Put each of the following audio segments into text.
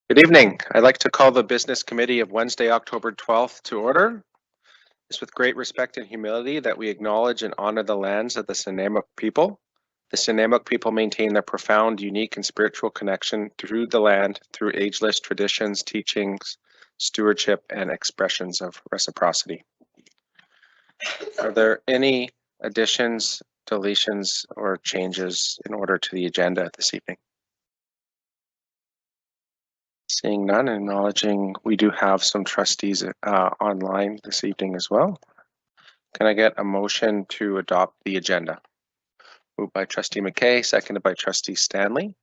Good evening. I'd like to call the Business Committee of Wednesday, October 12th to order. It's with great respect and humility that we acknowledge and honor the lands of the Snuneymuxw people. The Snuneymuxw people maintain their profound, unique, and spiritual connection through the land, through ageless traditions, teachings, stewardship, and expressions of reciprocity. Are there any additions, deletions, or changes in order to the agenda this evening? Seeing none, acknowledging we do have some trustees online this evening as well. Can I get a motion to adopt the agenda? Moved by Trustee McKay, seconded by Trustee Stanley.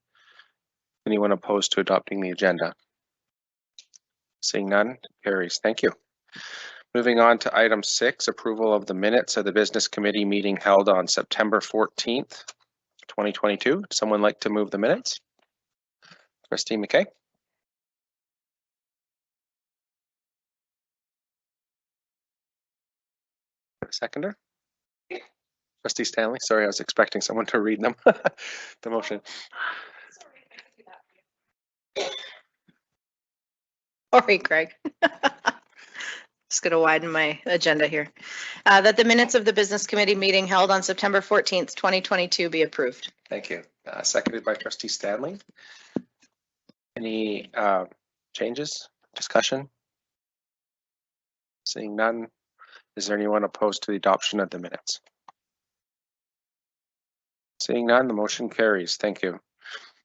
Anyone opposed to adopting the agenda? Seeing none, carries. Thank you. Moving on to item 6, approval of the minutes of the Business Committee meeting held on September 14th, 2022. Someone like to move the minutes? Trustee McKay. Seconder? Trustee Stanley, sorry, I was expecting someone to read them. The motion. Sorry, Craig. Just going to widen my agenda here. That the minutes of the Business Committee meeting held on September 14th, 2022 be approved. Thank you. Seconded by Trustee Stanley. Any changes, discussion? Seeing none, is there anyone opposed to the adoption of the minutes? Seeing none, the motion carries. Thank you.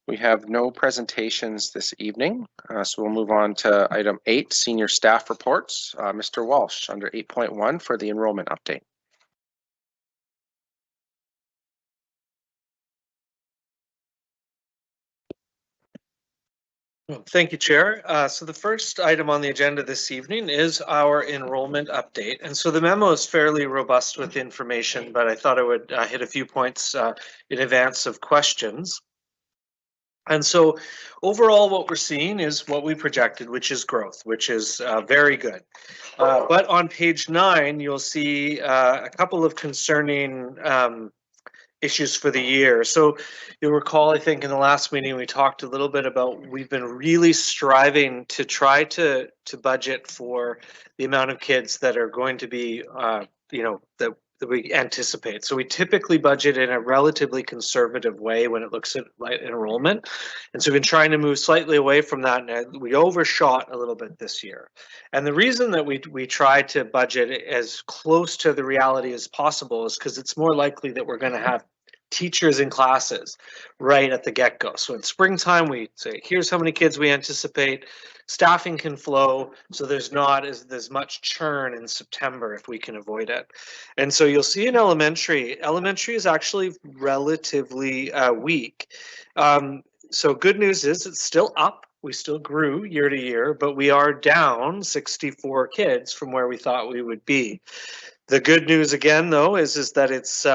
We have no presentations this evening, so we'll move on to item 8, senior staff reports. Mr. Walsh, under 8.1 for the enrollment update. Thank you, Chair. So the first item on the agenda this evening is our enrollment update. And so the memo is fairly robust with information, but I thought I would hit a few points in advance of questions. And so overall, what we're seeing is what we projected, which is growth, which is very good. But on page 9, you'll see a couple of concerning issues for the year. So you'll recall, I think in the last meeting, we talked a little bit about we've been really striving to try to budget for the amount of kids that are going to be, that we anticipate. So we typically budget in a relatively conservative way when it looks at enrollment. And so we've been trying to move slightly away from that, and we overshot a little bit this year. And the reason that we try to budget as close to the reality as possible is because it's more likely that we're going to have teachers in classes right at the get-go. So in springtime, we say, here's how many kids we anticipate. Staffing can flow, so there's not as much churn in September if we can avoid it. And so you'll see in elementary is actually relatively weak. So good news is it's still up. We still grew year to year, but we are down 64 kids from where we thought we would be. The good news again, though, is that it's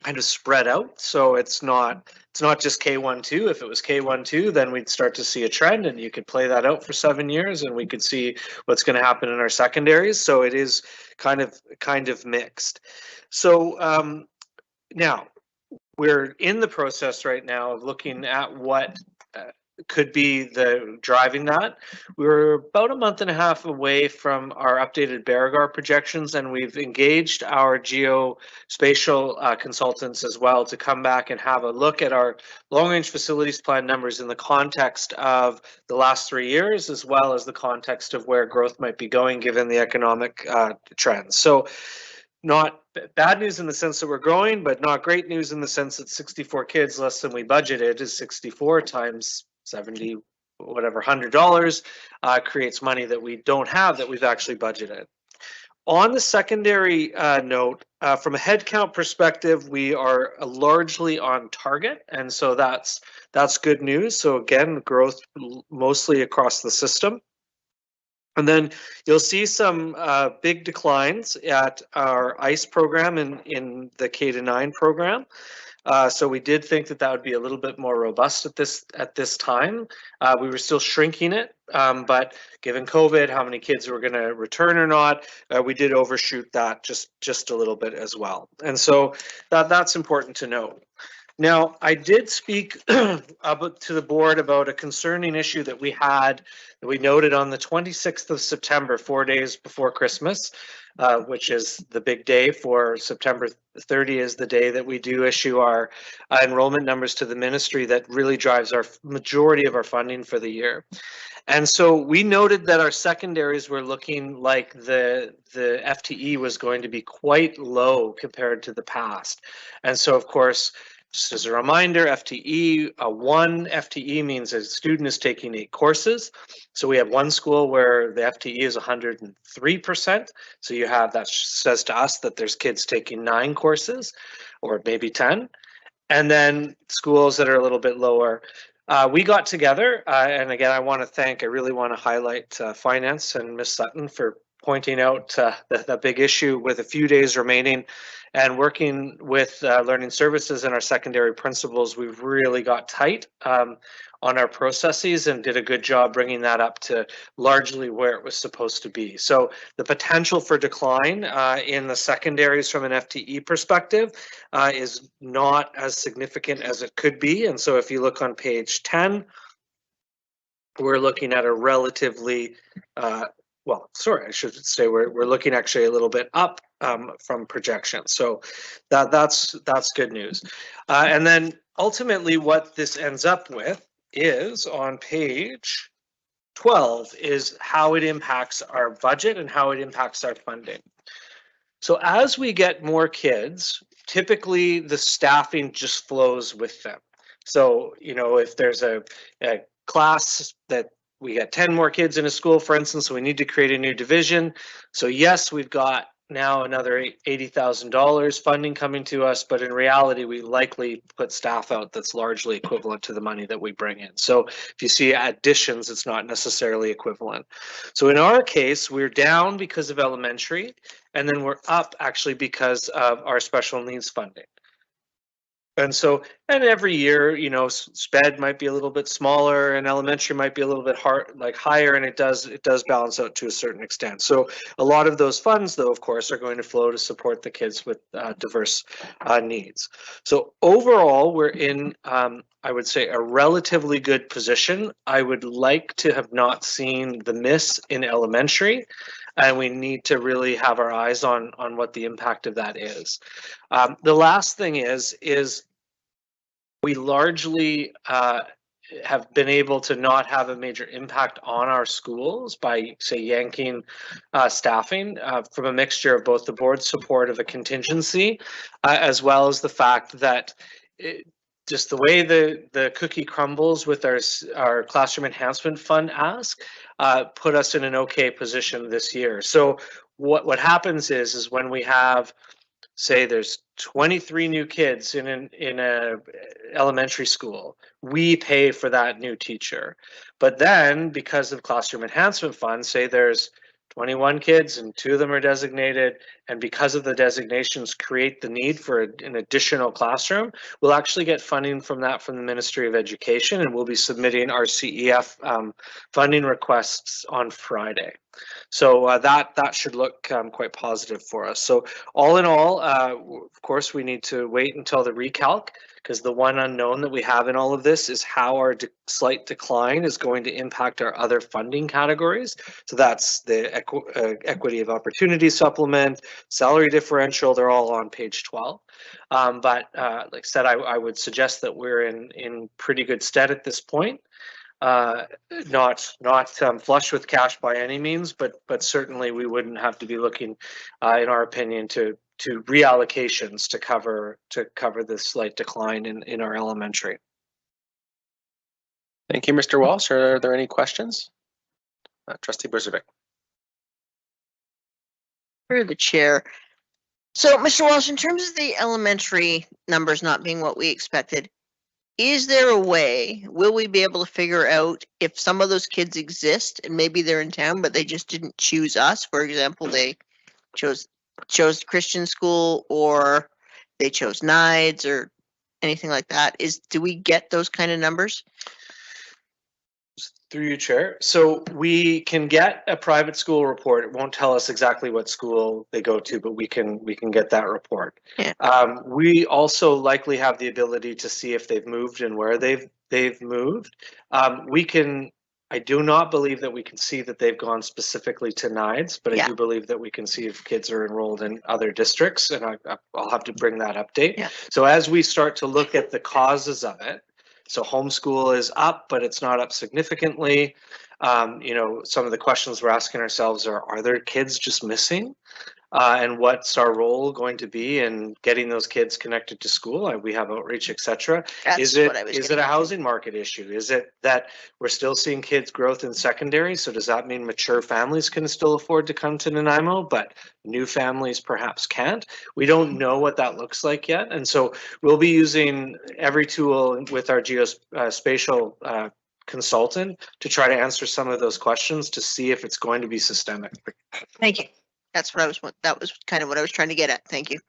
kind of spread out. So it's not just K1-2. If it was K1-2, then we'd start to see a trend, and you could play that out for 7 years, and we could see what's going to happen in our secondaries. So it is kind of mixed. So now we're in the process right now of looking at what could be the driving that. We're about a month and a half away from our updated Beauregard projections, and we've engaged our geospatial consultants as well to come back and have a look at our long-range facilities plan numbers in the context of the last 3 years, as well as the context of where growth might be going given the economic trends. So not bad news in the sense that we're growing, but not great news in the sense that 64 kids less than we budgeted is 64 times 70, whatever, $100 creates money that we don't have that we've actually budgeted. On the secondary note, from a headcount perspective, we are largely on target, and so that's good news. So again, growth mostly across the system. And then you'll see some big declines at our ICE program in the K-9 program. So we did think that would be a little bit more robust at this time. We were still shrinking it, but given COVID, how many kids were going to return or not, we did overshoot that just a little bit as well. And so that's important to note. Now, I did speak about to the board about a concerning issue that we noted on the 26th of September, 4 days before Christmas, which is the big day. For September 30 is the day that we do issue our enrollment numbers to the ministry that really drives our majority of our funding for the year. And so we noted that our secondaries were looking like the FTE was going to be quite low compared to the past. And so, of course, just as a reminder, one FTE means a student is taking 8 courses. So we have one school where the FTE is 103%. So you have, that says to us that there's kids taking 9 courses or maybe 10. And then schools that are a little bit lower. We got together, and again, I really want to highlight finance and Ms. Sutton for pointing out the big issue with a few days remaining, and working with learning services and our secondary principals. We've really got tight on our processes and did a good job bringing that up to largely where it was supposed to be. So the potential for decline in the secondaries from an FTE perspective is not as significant as it could be. And so if you look on page 10, we're looking at a relatively, well, sorry, I should say we're looking actually a little bit up from projection. So that's good news. And then ultimately what this ends up with is on page 12 is how it impacts our budget and how it impacts our funding. So as we get more kids, typically the staffing just flows with them. So, you know, if there's a class that we got 10 more kids in a school, for instance, so we need to create a new division. So yes, we've got now another $80,000 funding coming to us, but in reality, we likely put staff out that's largely equivalent to the money that we bring in. So if you see additions, it's not necessarily equivalent. So in our case, we're down because of elementary, and then we're up actually because of our special needs funding. And so, and every year, you know, SPED might be a little bit smaller and elementary might be a little bit higher, and it does balance out to a certain extent. So a lot of those funds, though, of course, are going to flow to support the kids with diverse needs. So overall, we're in, I would say, a relatively good position. I would like to have not seen the miss in elementary, and we need to really have our eyes on what the impact of that is. The last thing is we largely have been able to not have a major impact on our schools by, say, yanking staffing from a mixture of both the board's support of a contingency as well as the fact that just the way the cookie crumbles with our classroom enhancement fund ask put us in an okay position this year. So what happens is when we have, say, there's 23 new kids in a elementary school, we pay for that new teacher. But then because of classroom enhancement funds, say there's 21 kids and 2 of them are designated, and because of the designations create the need for an additional classroom, we'll actually get funding from that from the Ministry of Education, and we'll be submitting our CEF funding requests on Friday. So that should look quite positive for us. So all in all, of course, we need to wait until the recalc, because the one unknown that we have in all of this is how our slight decline is going to impact our other funding categories. So that's the equity of opportunity supplement, salary differential, they're all on page 12. But like I said, I would suggest that we're in pretty good stead at this point. Not flush with cash by any means, but certainly we wouldn't have to be looking, in our opinion, to reallocations to cover this slight decline in our elementary. Thank you, Mr. Walsh. Are there any questions? Trustee Brzovic. Through the chair. So, Mr. Walsh, in terms of the elementary numbers not being what we expected, is there a way, will we be able to figure out if some of those kids exist and maybe they're in town, but they just didn't choose us? For example, they chose Christian school, or they chose NIDES or anything like that. Do we get those kind of numbers? Through you, Chair. So we can get a private school report. It won't tell us exactly what school they go to, but we can get that report. Yeah. We also likely have the ability to see if they've moved and where they've moved. I do not believe that we can see that they've gone specifically to NIDES, but Yeah. I do believe that we can see if kids are enrolled in other districts, and I'll have to bring that update. Yeah. So as we start to look at the causes of it, so homeschool is up, but it's not up significantly. Some of the questions we're asking ourselves are there kids just missing? And what's our role going to be in getting those kids connected to school? We have outreach, etc. Is it a housing market issue? Is it that we're still seeing kids growth in secondary? So does that mean mature families can still afford to come to Nanaimo, but new families perhaps can't? We don't know what that looks like yet. And so we'll be using every tool with our geospatial consultant to try to answer some of those questions to see if it's going to be systemic. Thank you. That was kind of what I was trying to get at. Thank you.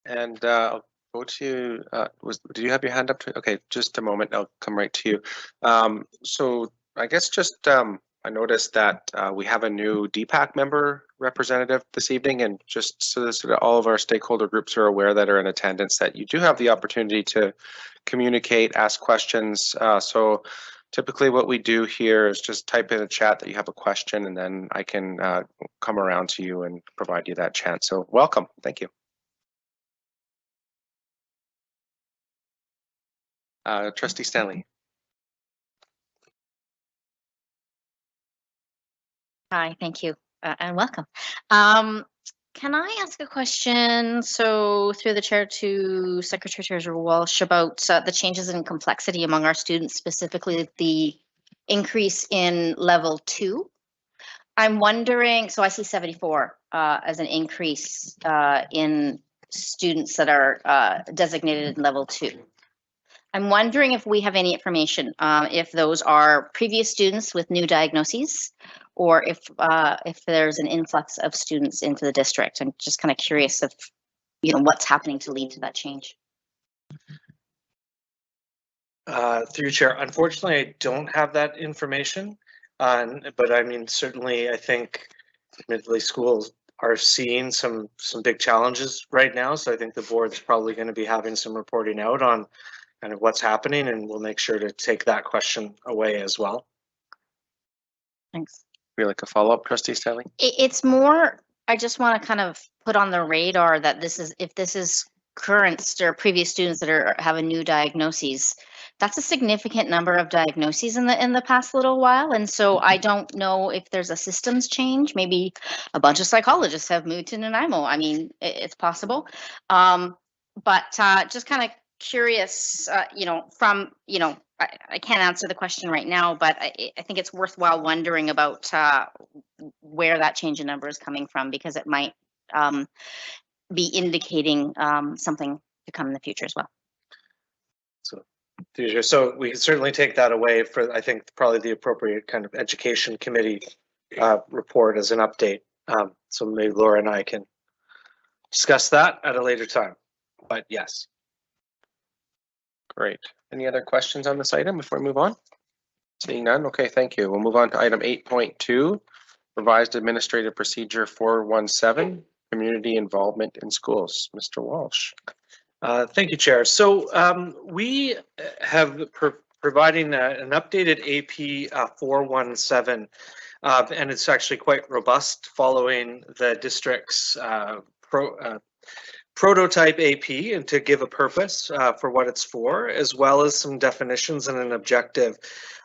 And I'll go to, do you have your hand up? Okay, just a moment. I'll come right to you. So I guess just I noticed that we have a new DPAC member representative this evening, and just so that all of our stakeholder groups are aware that are in attendance that you do have the opportunity to communicate, ask questions. So typically what we do here is just type in a chat that you have a question, and then I can come around to you and provide you that chance. So welcome. Thank you. Trustee Stanley. Hi, thank you, and welcome. Can I ask a question? So through the chair to Secretary Treasurer Walsh about the changes in complexity among our students, specifically the increase in level 2. I'm wondering, so I see 74 as an increase in students that are designated in level 2. I'm wondering if we have any information, if those are previous students with new diagnoses, or if there's an influx of students into the district. I'm just kind of curious of, what's happening to lead to that change. Through Chair, unfortunately, I don't have that information, but I mean, certainly, I think admittedly schools are seeing some big challenges right now. So I think the board's probably going to be having some reporting out on kind of what's happening, and we'll make sure to take that question away as well. Thanks. Would you like a follow-up, Trustee Stanley? It's more, I just want to kind of put on the radar that if this is current or previous students that have a new diagnoses, that's a significant number of diagnoses in the past little while. And so I don't know if there's a systems change. Maybe a bunch of psychologists have moved to Nanaimo. I mean, it's possible. But just kind of curious, I can't answer the question right now, but I think it's worthwhile wondering about where that change in number is coming from, because it might be indicating something to come in the future as well. So we can certainly take that away for, I think, probably the appropriate kind of education committee report as an update. So maybe Laura and I can discuss that at a later time, but yes. Great. Any other questions on this item before we move on? Seeing none, okay, thank you. We'll move on to item 8.2, Revised Administrative Procedure 417, Community Involvement in Schools. Mr. Walsh. Thank you, Chair. So we have providing an updated AP 417, and it's actually quite robust following the district's prototype AP, and to give a purpose for what it's for, as well as some definitions and an objective.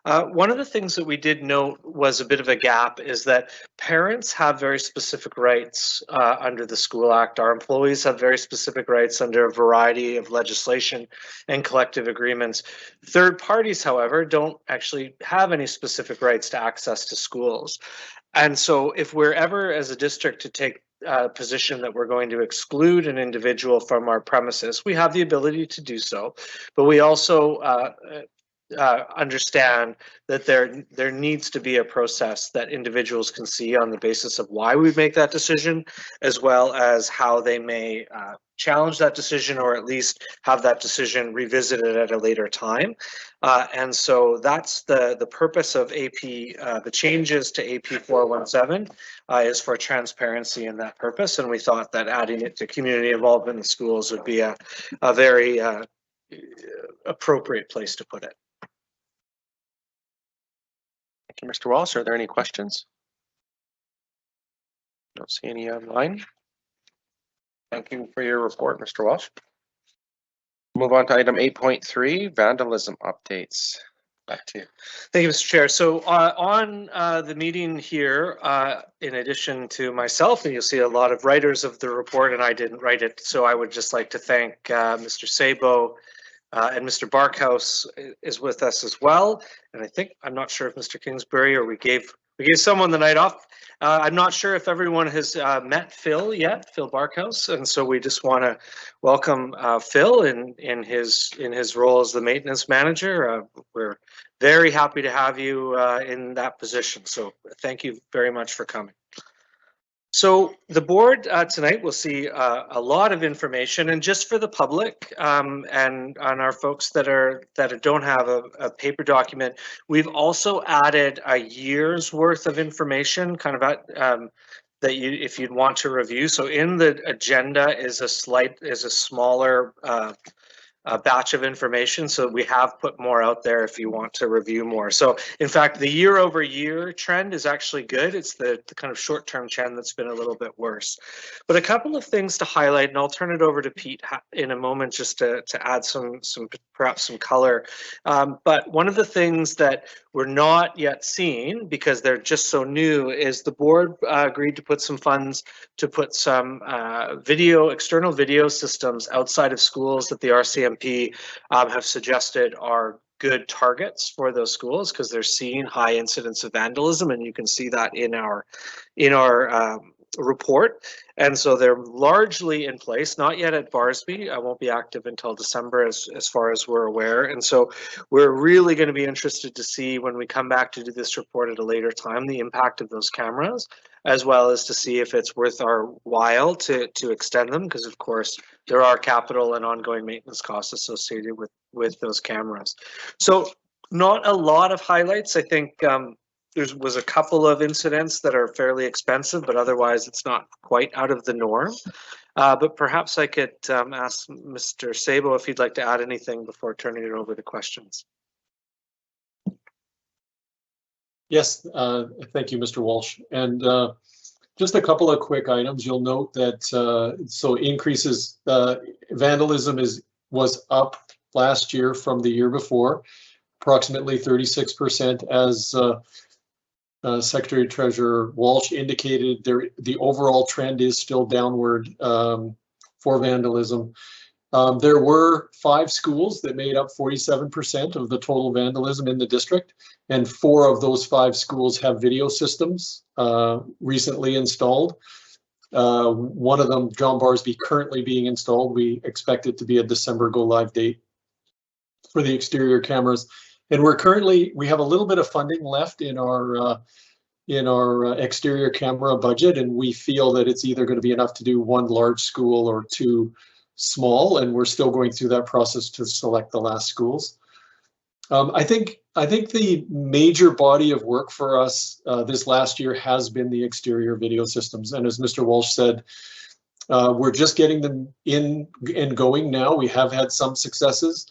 One of the things that we did note was a bit of a gap is that parents have very specific rights under the School Act. Our employees have very specific rights under a variety of legislation and collective agreements. Third parties, however, don't actually have any specific rights to access to schools. And so if we're ever as a district to take position that we're going to exclude an individual from our premises, we have the ability to do so, but we also understand that there needs to be a process that individuals can see on the basis of why we make that decision, as well as how they may challenge that decision, or at least have that decision revisited at a later time. And so that's the purpose of AP, the changes to AP 417 is for transparency in that purpose. And we thought that adding it to community involvement in schools would be a very appropriate place to put it. Thank you, Mr. Walsh. Are there any questions? Don't see any online. Thank you for your report, Mr. Walsh. Move on to item 8.3, vandalism updates. Back to you. Thank you, Mr. Chair. So on the meeting here, in addition to myself, and you'll see a lot of writers of the report, and I didn't write it, so I would just like to thank Mr. Sabo and Mr. Barkhouse is with us as well. And I think, I'm not sure if Mr. Kingsbury or we gave someone the night off. I'm not sure if everyone has met Phil yet, Phil Barkhouse, and so we just want to welcome Phil in his role as the maintenance manager. We're very happy to have you in that position. So thank you very much for coming. So the board tonight will see a lot of information, and just for the public and on our folks that don't have a paper document, we've also added a year's worth of information, kind of at, that if you'd want to review. So in the agenda is a smaller a batch of information, so we have put more out there if you want to review more. So in fact, the year-over-year trend is actually good. It's the kind of short-term trend that's been a little bit worse. But a couple of things to highlight, and I'll turn it over to Pete in a moment just to add perhaps some color. But one of the things that we're not yet seeing, because they're just so new, is the board agreed to put some funds to put some external video systems outside of schools that the RCMP have suggested are good targets for those schools, because they're seeing high incidents of vandalism, and you can see that in our report. And so they're largely in place, not yet at Barsby. I won't be active until December as far as we're aware. And so we're really going to be interested to see, when we come back to do this report at a later time, the impact of those cameras, as well as to see if it's worth our while to extend them, because of course there are capital and ongoing maintenance costs associated with those cameras. So not a lot of highlights. I think there was a couple of incidents that are fairly expensive, but otherwise it's not quite out of the norm. But perhaps I could ask Mr. Sabo if he'd like to add anything before turning it over to questions. Yes, thank you, Mr. Walsh. And just a couple of quick items. You'll note that so increases, vandalism was up last year from the year before, approximately 36%, as Secretary Treasurer Walsh indicated. The overall trend is still downward for vandalism. There were 5 schools that made up 47% of the total vandalism in the district, and 4 of those 5 schools have video systems recently installed. One of them, John Barsby, currently being installed. We expect it to be a December go live date for the exterior cameras. And we have a little bit of funding left in our exterior camera budget, and we feel that it's either going to be enough to do 1 large school or 2 small, and we're still going through that process to select the last schools. I think the major body of work for us this last year has been the exterior video systems, and as Mr. Walsh said, we're just getting them in and going now. We have had some successes,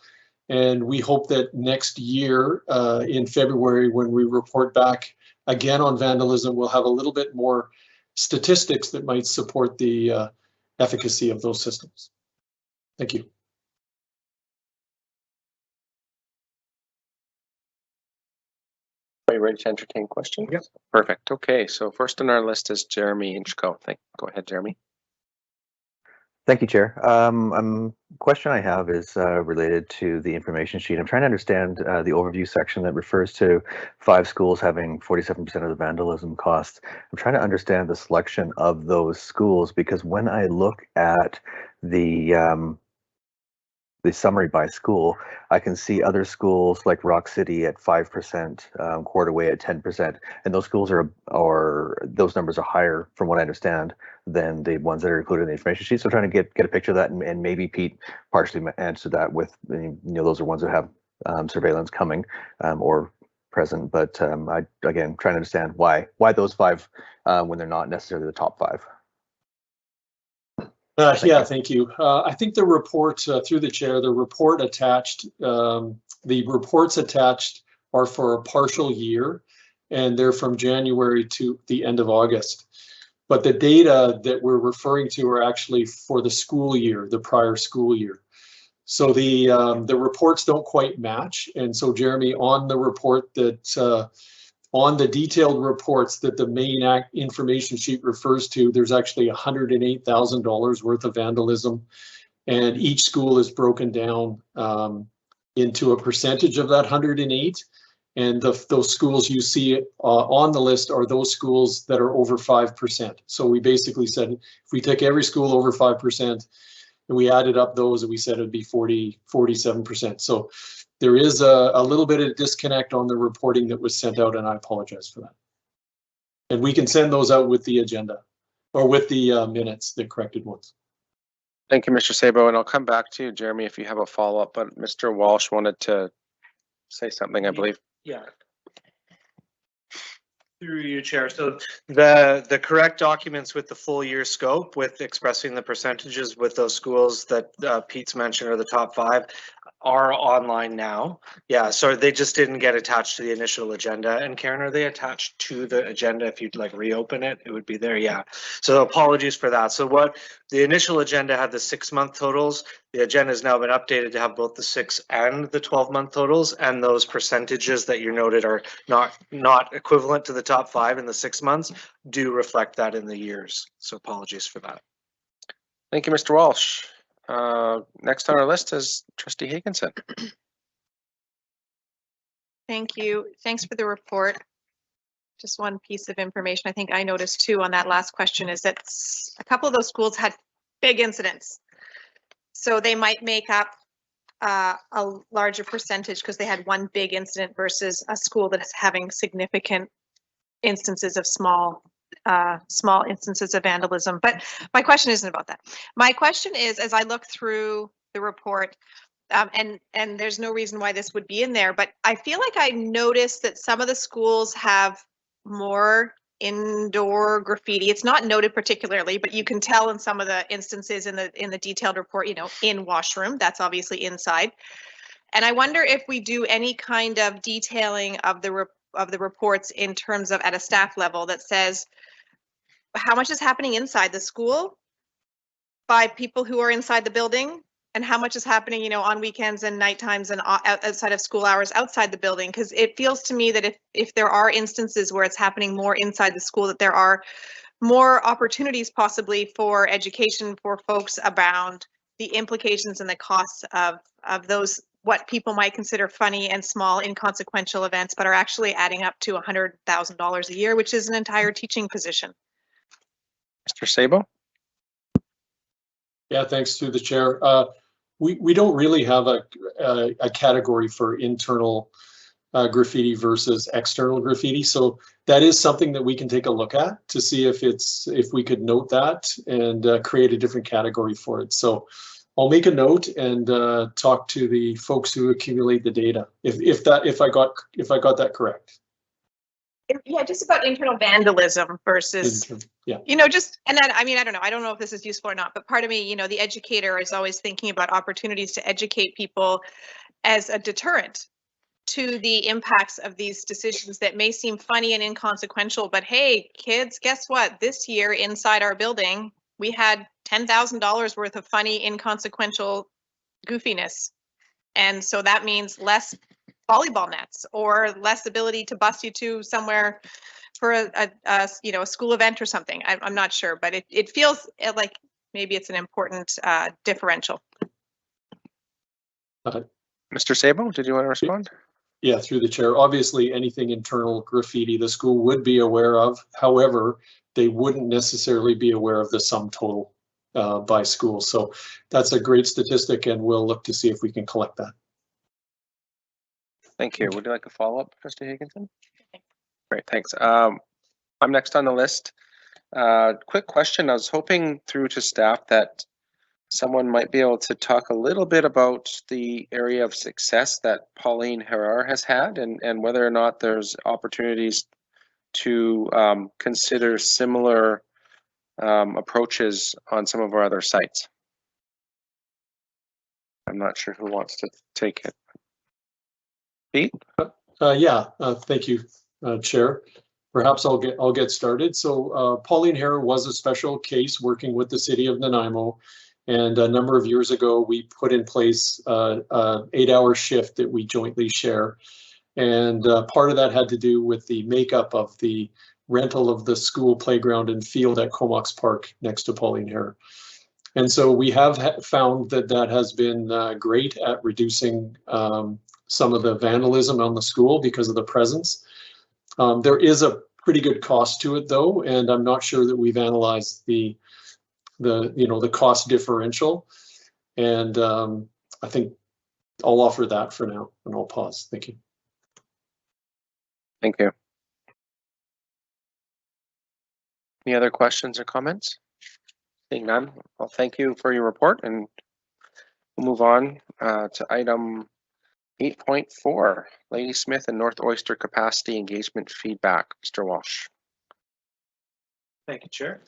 and we hope that next year in February, when we report back again on vandalism, we'll have a little bit more statistics that might support the efficacy of those systems. Thank you. Are you ready to entertain questions? Yes. Perfect. Okay, so first on our list is Jeremy Inchko. Go ahead, Jeremy. Thank you, Chair. Question I have is related to the information sheet. I'm trying to understand the overview section that refers to 5 schools having 47% of the vandalism costs. I'm trying to understand the selection of those schools, because when I look at the the summary by school, I can see other schools like Rock City at 5%, Quarterway at 10%, and those schools those numbers are higher, from what I understand, than the ones that are included in the information sheet. So trying to get a picture of that, and maybe Pete partially answered that with, those are ones that have surveillance coming or present. But I again trying to understand why those 5 when they're not necessarily the top 5. Thank you. I think the report, through the chair, the report attached, the reports attached are for a partial year, and they're from January to the end of August. But the data that we're referring to are actually for the school year, the prior school year. So the reports don't quite match. And so, Jeremy, on the report that on the detailed reports that the main information sheet refers to, there's actually $108,000 worth of vandalism, and each school is broken down into a percentage of that 108. And those schools you see on the list are those schools that are over 5%. So we basically said if we take every school over 5% and we added up those, and we said it'd be 47%. So there is a little bit of disconnect on the reporting that was sent out, and I apologize for that. And we can send those out with the agenda or with the minutes, the corrected ones. Thank you, Mr. Sabo, and I'll come back to you, Jeremy, if you have a follow-up, but Mr. Walsh wanted to say something, I believe. Yeah. Through you, Chair. So the correct documents with the full year scope, with expressing the percentages with those schools that Pete's mentioned are the top 5, are online now. Yeah, so they just didn't get attached to the initial agenda. And Karen, are they attached to the agenda? If you'd like reopen it, it would be there. Yeah. So apologies for that. So what the initial agenda had the 6-month totals. The agenda has now been updated to have both the 6 and the 12-month totals, and those percentages that you noted are not equivalent to the top 5 in the 6 months do reflect that in the years. So apologies for that. Thank you, Mr. Walsh. Next on our list is Trustee Higginson. Thank you. Thanks for the report. Just one piece of information I think I noticed too on that last question is that a couple of those schools had big incidents. So they might make up a larger percentage because they had one big incident versus a school that is having significant instances of small instances of vandalism. But my question isn't about that. My question is, as I look through the report, and there's no reason why this would be in there, but I feel like I noticed that some of the schools have more indoor graffiti. It's not noted particularly, but you can tell in some of the instances in the detailed report, in washroom, that's obviously inside. And I wonder if we do any kind of detailing of the reports in terms of at a staff level that says how much is happening inside the school by people who are inside the building, and how much is happening, on weekends and night times and outside of school hours outside the building. Because it feels to me that if there are instances where it's happening more inside the school, that there are more opportunities possibly for education for folks around the implications and the costs of those what people might consider funny and small inconsequential events, but are actually adding up to $100,000 a year, which is an entire teaching position. Mr. Sabo? Yeah, thanks through the chair. We don't really have a category for internal graffiti versus external graffiti. So that is something that we can take a look at to see if we could note that and create a different category for it. So I'll make a note and talk to the folks who accumulate the data if I got that correct. Yeah, just about internal vandalism versus, yeah. And then, I don't know. I don't know if this is useful or not, but part of me, the educator is always thinking about opportunities to educate people as a deterrent to the impacts of these decisions that may seem funny and inconsequential, but hey, kids, guess what? This year inside our building, we had $10,000 worth of funny, inconsequential goofiness. And so that means less volleyball nets or less ability to bus you to somewhere for a school event or something. I'm not sure, but it feels like maybe it's an important differential. Mr. Sabo, did you want to respond? Yeah, through the chair. Obviously, anything internal graffiti the school would be aware of. However, they wouldn't necessarily be aware of the sum total by school. So that's a great statistic, and we'll look to see if we can collect that. Thank you. Would you like a follow-up, Trustee Higginson? Great, thanks. I'm next on the list. Quick question. I was hoping through to staff that someone might be able to talk a little bit about the area of success that Pauline Herrera has had, and whether or not there's opportunities to consider similar approaches on some of our other sites. I'm not sure who wants to take it. Pete? Thank you, Chair. Perhaps I'll get started. So Pauline Herrera was a special case working with the city of Nanaimo, and a number of years ago we put in place an 8-hour shift that we jointly share, and part of that had to do with the makeup of the rental of the school playground and field at Comox Park next to Pauline Herrera. And so we have found that that has been great at reducing some of the vandalism on the school because of the presence. There is a pretty good cost to it though, and I'm not sure that we've analyzed the cost differential. And I think I'll offer that for now, and I'll pause. Thank you. Thank you. Any other questions or comments? Seeing none, well, thank you for your report, and we'll move on to item 8.4, Ladysmith and North Oyster capacity engagement feedback. Mr. Walsh. Thank you, Chair.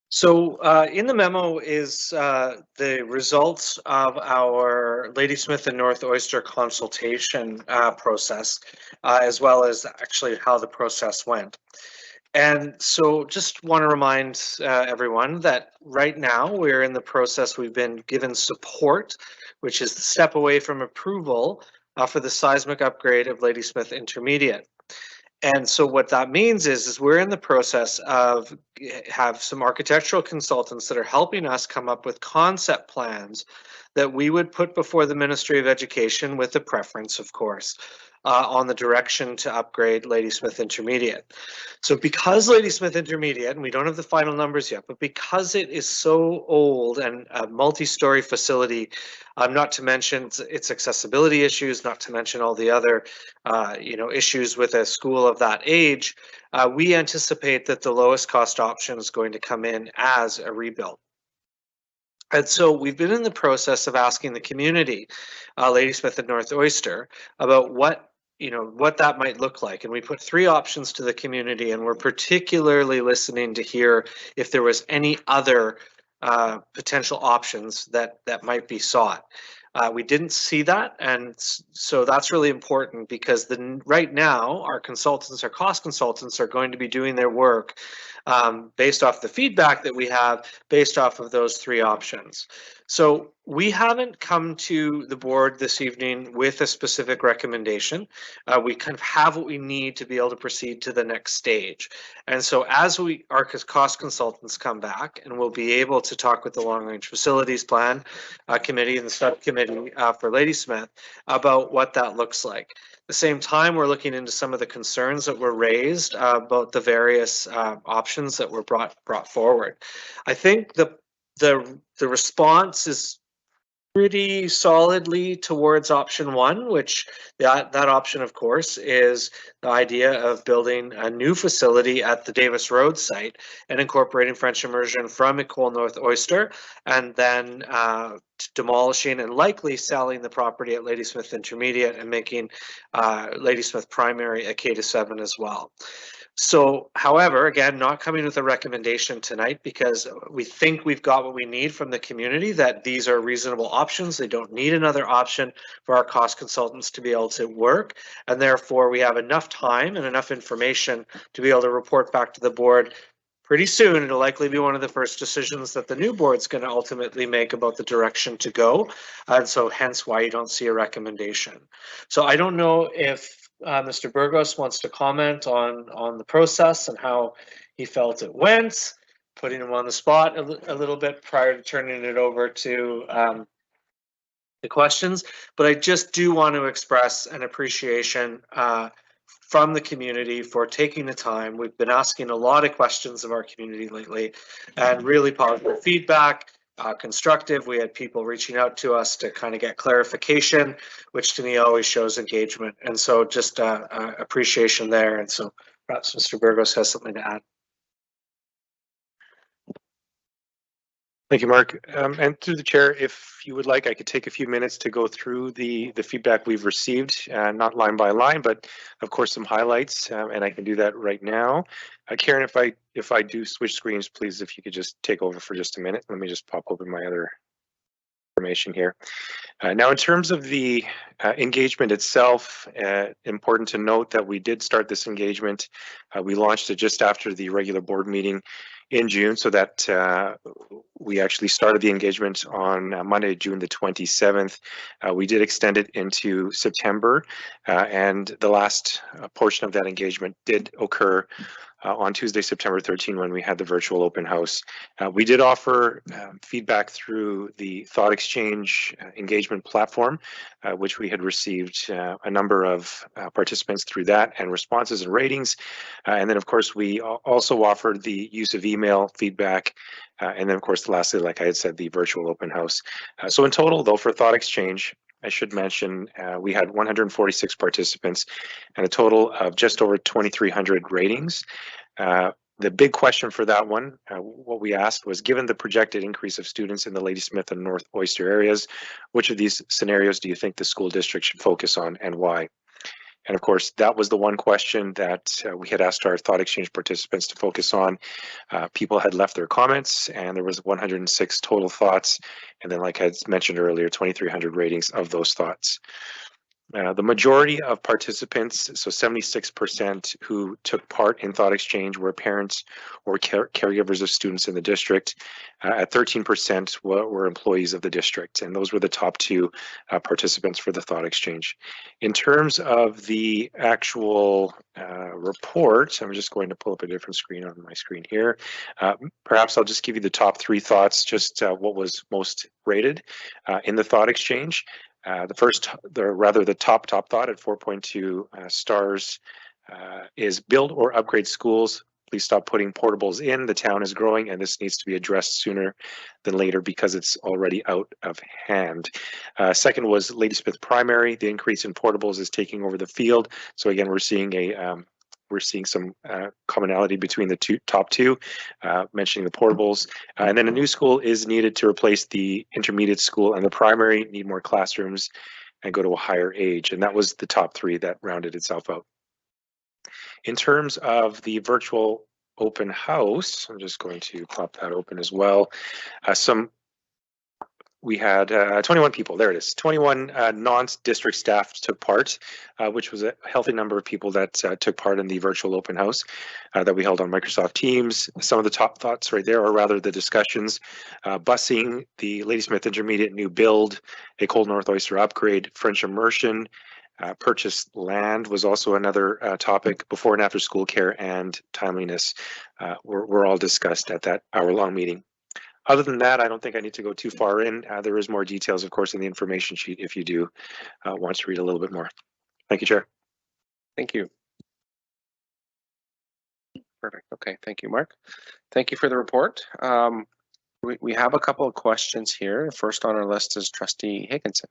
So in the memo is the results of our Ladysmith and North Oyster consultation process, as well as actually how the process went. And so just want to remind everyone that right now we're in the process, we've been given support, which is the step away from approval for the seismic upgrade of Ladysmith Intermediate. And so what that means is we're in the process of have some architectural consultants that are helping us come up with concept plans that we would put before the Ministry of Education, with a preference, of course, on the direction to upgrade Ladysmith Intermediate. So because Ladysmith Intermediate, and we don't have the final numbers yet, but because it is so old and a multi-story facility, not to mention its accessibility issues, not to mention all the other issues with a school of that age, we anticipate that the lowest cost option is going to come in as a rebuild. And so we've been in the process of asking the community, Ladysmith and North Oyster, about what that might look like. And we put 3 options to the community, and we're particularly listening to hear if there was any other potential options that might be sought. We didn't see that, and so that's really important, because right now our cost consultants are going to be doing their work based off the feedback that we have, based off of those 3 options. So we haven't come to the board this evening with a specific recommendation. We kind of have what we need to be able to proceed to the next stage. And so as our cost consultants come back, and we'll be able to talk with the Long Range Facilities Plan Committee and the subcommittee for Ladysmith about what that looks like. At the same time, we're looking into some of the concerns that were raised about the various options that were brought forward. I think the response is pretty solidly towards option 1, which that option, of course, is the idea of building a new facility at the Davis Road site and incorporating French immersion from Ecole North Oyster, and then demolishing and likely selling the property at Ladysmith Intermediate and making Ladysmith Primary a K-7 as well. So, however, again, not coming with a recommendation tonight, because we think we've got what we need from the community, that these are reasonable options. They don't need another option for our cost consultants to be able to work. And therefore, we have enough time and enough information to be able to report back to the board pretty soon. It'll likely be one of the first decisions that the new board's going to ultimately make about the direction to go. And so hence why you don't see a recommendation. So I don't know if Mr. Burgos wants to comment on the process and how he felt it went, putting him on the spot a little bit prior to turning it over to the questions. But I just do want to express an appreciation from the community for taking the time. We've been asking a lot of questions of our community lately, and really positive feedback, constructive. We had people reaching out to us to kind of get clarification, which to me always shows engagement. And so just appreciation there. And so perhaps Mr. Burgos has something to add. Thank you, Mark. And through the chair, if you would like, I could take a few minutes to go through the feedback we've received, not line by line, but of course some highlights, and I can do that right now. Karen, if I do switch screens, please, if you could just take over for just a minute. Let me just pop open my other information here. Now, in terms of the engagement itself, important to note that we did start this engagement. We launched it just after the regular board meeting in June, so that we actually started the engagement on Monday, June the 27th. We did extend it into September, and the last portion of that engagement did occur on Tuesday, September 13, when we had the virtual open house. We did offer feedback through the Thought Exchange engagement platform, which we had received a number of participants through that, and responses and ratings. And then, of course, we also offered the use of email feedback. And then, of course, lastly, like I had said, the virtual open house. So in total, though, for Thought Exchange, I should mention we had 146 participants and a total of just over 2,300 ratings. The big question for that one, what we asked was, given the projected increase of students in the Ladysmith and North Oyster areas, which of these scenarios do you think the school district should focus on and why? And of course, that was the one question that we had asked our Thought Exchange participants to focus on. People had left their comments, and there was 106 total thoughts. And then, like I mentioned earlier, 2,300 ratings of those thoughts. The majority of participants, so 76% who took part in Thought Exchange, were parents or caregivers of students in the district. At 13% were employees of the district, and those were the top two participants for the Thought Exchange. In terms of the actual report, I'm just going to pull up a different screen on my screen here. Perhaps I'll just give you the top three thoughts, just what was most rated in the Thought Exchange. The top thought at 4.2 stars is build or upgrade schools. Please stop putting portables in. The town is growing, and this needs to be addressed sooner than later because it's already out of hand. Second was Ladysmith Primary. The increase in portables is taking over the field. So again, we're seeing some commonality between the top two, mentioning the portables. And then a new school is needed to replace the intermediate school, and the primary need more classrooms and go to a higher age. And that was the top three that rounded itself out. In terms of the virtual open house, I'm just going to pop that open as well. We had 21 people, there it is, 21 non-district staff took part, which was a healthy number of people that took part in the virtual open house that we held on Microsoft Teams. Some of the top thoughts right there, or rather the discussions, busing, the Ladysmith Intermediate new build, a Cold North Oyster upgrade, French immersion, purchased land was also another topic, before and after school care, and timeliness were all discussed at that hour-long meeting. Other than that, I don't think I need to go too far in. There is more details, of course, in the information sheet if you do want to read a little bit more. Thank you, Chair. Thank you. Perfect. Okay. Thank you, Mark. Thank you for the report. We have a couple of questions here. First on our list is Trustee Higginson.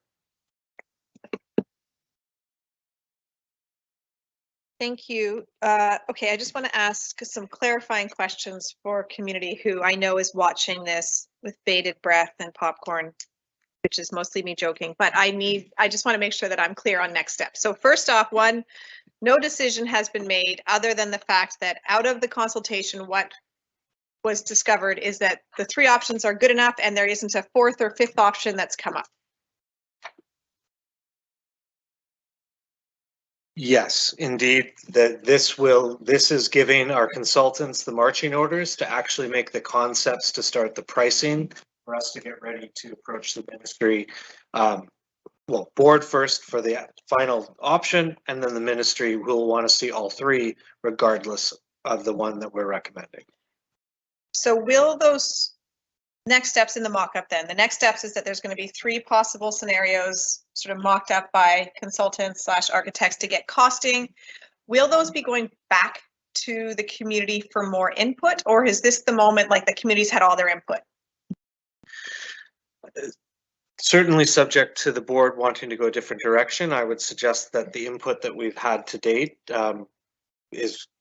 Thank you. Okay, I just want to ask some clarifying questions for community who I know is watching this with bated breath and popcorn, which is mostly me joking, but I just want to make sure that I'm clear on next steps. So first off, one, no decision has been made other than the fact that out of the consultation, what was discovered is that the three options are good enough and there isn't a fourth or fifth option that's come up. Yes, indeed. This is giving our consultants the marching orders to actually make the concepts to start the pricing for us to get ready to approach the ministry. Well, board first for the final option, and then the ministry will want to see all three regardless of the one that we're recommending. So will those next steps in the mock-up then? The next steps is that there's going to be three possible scenarios sort of mocked up by consultants / architects to get costing. will those be going back to the community for more input, or is this the moment like the community's had all their input? Certainly subject to the board wanting to go a different direction. I would suggest that the input that we've had to date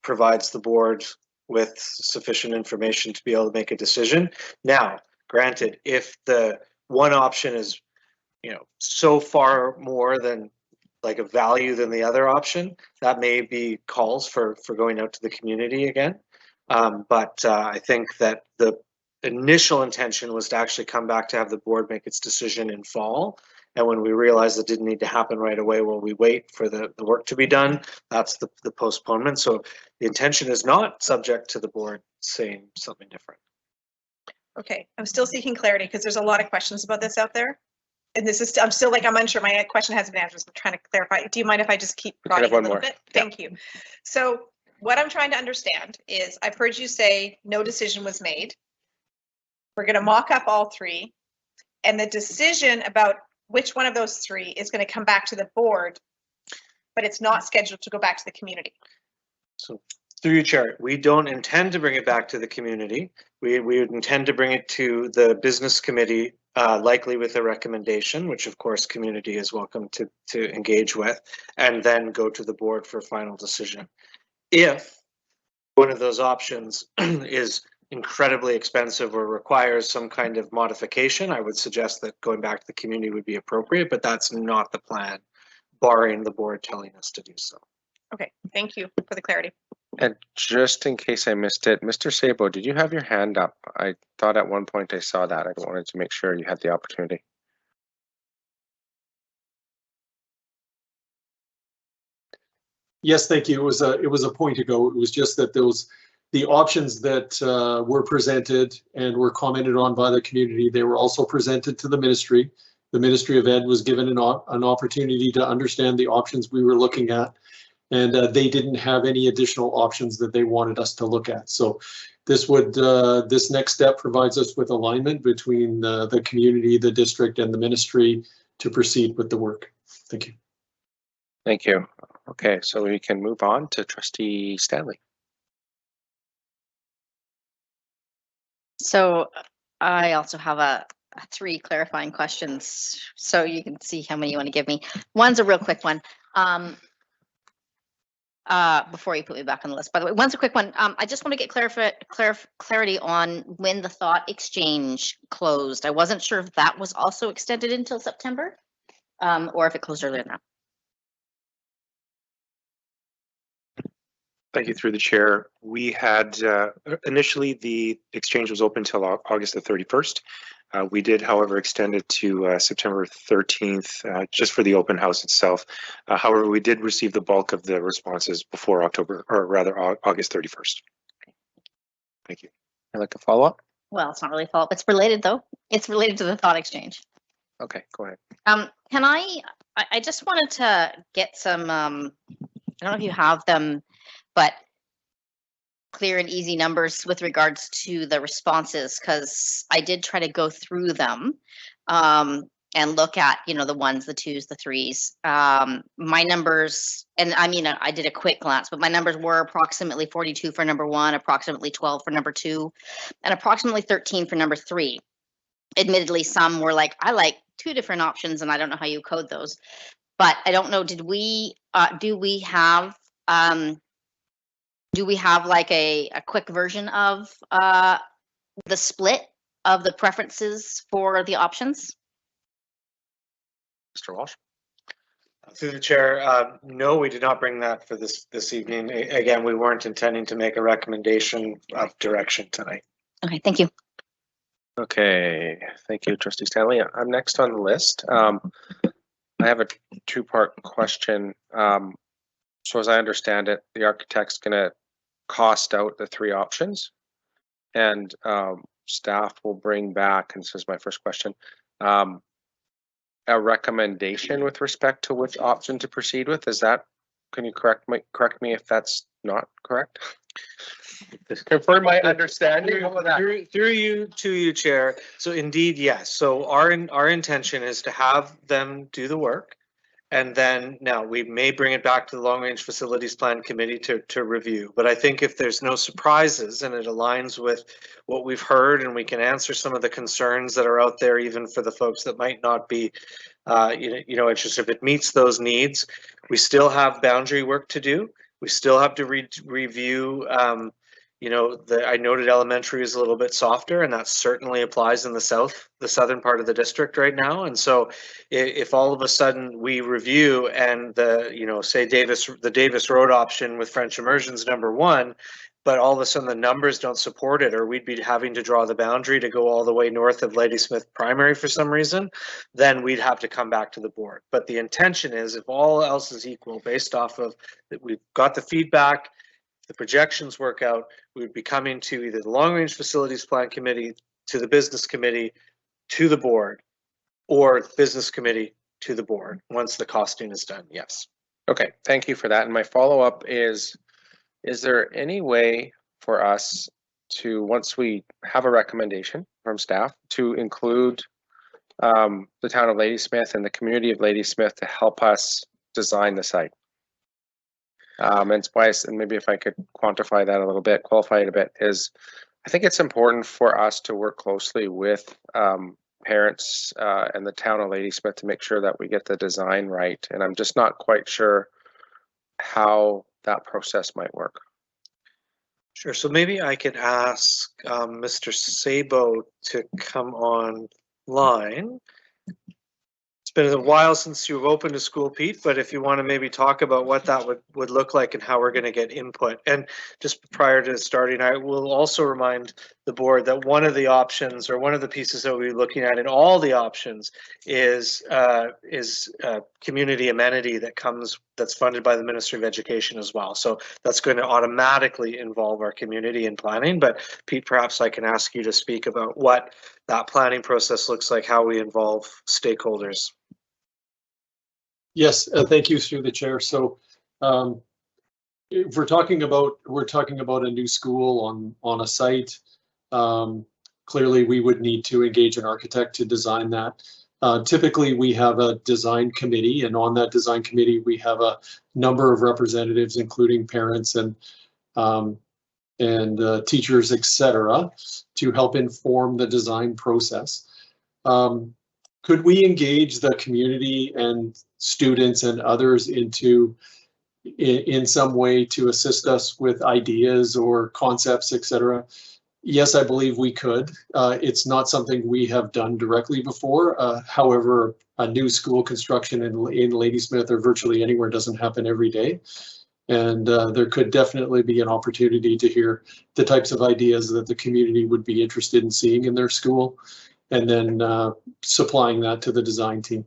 provides the board with sufficient information to be able to make a decision. Now, granted, if the one option is, so far more than like a value than the other option, that may be calls for going out to the community again. But I think that the initial intention was to actually come back to have the board make its decision in fall. And when we realized it didn't need to happen right away, while we wait for the work to be done, that's the postponement. So the intention is not subject to the board saying something different. Okay, I'm still seeking clarity because there's a lot of questions about this out there. And this is, I'm still like, I'm unsure. My question hasn't been answered, so I'm trying to clarify. Do you mind if I just keep prodding a little bit? Thank you. So what I'm trying to understand is I've heard you say no decision was made. We're going to mock up all three, and the decision about which one of those three is going to come back to the board, but it's not scheduled to go back to the community. So through your chair, we don't intend to bring it back to the community. We would intend to bring it to the business committee, likely with a recommendation, which of course community is welcome to engage with, and then go to the board for a final decision. If one of those options is incredibly expensive or requires some kind of modification, I would suggest that going back to the community would be appropriate, but that's not the plan, barring the board telling us to do so. Okay, thank you for the clarity. And just in case I missed it, Mr. Sabo, did you have your hand up? I thought at one point I saw that. I wanted to make sure you had the opportunity. Yes, thank you. It was a point ago. It was just that the options that were presented and were commented on by the community, they were also presented to the ministry. The Ministry of Ed was given an opportunity to understand the options we were looking at, and they didn't have any additional options that they wanted us to look at. So this next step provides us with alignment between the community, the district, and the ministry to proceed with the work. Thank you. Thank you. Okay, so we can move on to Trustee Stanley. So I also have three clarifying questions, so you can see how many you want to give me. One's a real quick one. Before you put me back on the list, by the way, one's a quick one. I just want to get clarity on when the thought exchange closed. I wasn't sure if that was also extended until September, or if it closed earlier than that. Thank you, through the chair. We had initially the exchange was open until August the 31st. We did, however, extend it to September 13th, just for the open house itself. However, we did receive the bulk of the responses before August 31st. Thank you. I'd like a follow-up. Well, it's not really follow-up. It's related though. It's related to the thought exchange. Okay, go ahead. Can I just wanted to get some, I don't know if you have them, but clear and easy numbers with regards to the responses, because I did try to go through them and look at, the ones, the twos, the threes. My numbers, and I mean, I did a quick glance, but my numbers were approximately 42 for number one, approximately 12 for number two, and approximately 13 for number three. Admittedly, some were like, I like two different options, and I don't know how you code those. But I don't know, do we have like a quick version of the split of the preferences for the options? Mr. Walsh. Through the chair, no, we did not bring that for this evening. Again, we weren't intending to make a recommendation of direction tonight. Okay, thank you. Okay, thank you, Trustee Stanley. I'm next on the list. I have a two-part question. So as I understand it, the architect's going to cost out the three options, and staff will bring back, and this is my first question, a recommendation with respect to which option to proceed with. Is that, can you correct me if that's not correct? Confirm my understanding. Through you to you, Chair. So indeed, yes. So our intention is to have them do the work, And then now we may bring it back to the Long Range Facilities Plan Committee to review. But I think if there's no surprises and it aligns with what we've heard and we can answer some of the concerns that are out there, even for the folks that might not be interested, if it meets those needs, we still have boundary work to do. We still have to review I noted elementary is a little bit softer, and that certainly applies in the southern part of the district right now. And so if all of a sudden we review and the Davis Road option with French immersion's #1, but all of a sudden the numbers don't support it, or we'd be having to draw the boundary to go all the way north of Ladysmith Primary for some reason, then we'd have to come back to the board. But the intention is, if all else is equal, based off of that, we've got the feedback, the projections work out, we would be coming to either the Long Range Facilities Plan Committee, to the Business Committee, to the board, or Business Committee to the board once the costing is done. Yes. Okay, thank you for that. And my follow-up is there any way for us to, once we have a recommendation from staff, to include the town of Ladysmith and the community of Ladysmith to help us design the site? And maybe if I could quantify that a little bit, qualify it a bit, is I think it's important for us to work closely with parents and the town of Ladysmith to make sure that we get the design right. And I'm just not quite sure how that process might work. Sure. So maybe I could ask Mr. Sabo to come online. It's been a while since you've opened a school, Pete, but if you want to maybe talk about what that would look like and how we're going to get input. And just prior to starting, I will also remind the board that one of the options, or one of the pieces that we'll be looking at in all the options, is community amenity that's funded by the Ministry of Education as well. So that's going to automatically involve our community in planning. But Pete, perhaps I can ask you to speak about what that planning process looks like, how we involve stakeholders. Yes, thank you, through the chair. So if we're talking about a new school on a site, clearly we would need to engage an architect to design that. Typically, we have a design committee, and on that design committee, we have a number of representatives, including parents and teachers, etc., to help inform the design process. Could we engage the community and students and others in some way to assist us with ideas or concepts, etc.? Yes, I believe we could. It's not something we have done directly before. However, a new school construction in Ladysmith or virtually anywhere doesn't happen every day. And there could definitely be an opportunity to hear the types of ideas that the community would be interested in seeing in their school, and then supplying that to the design team.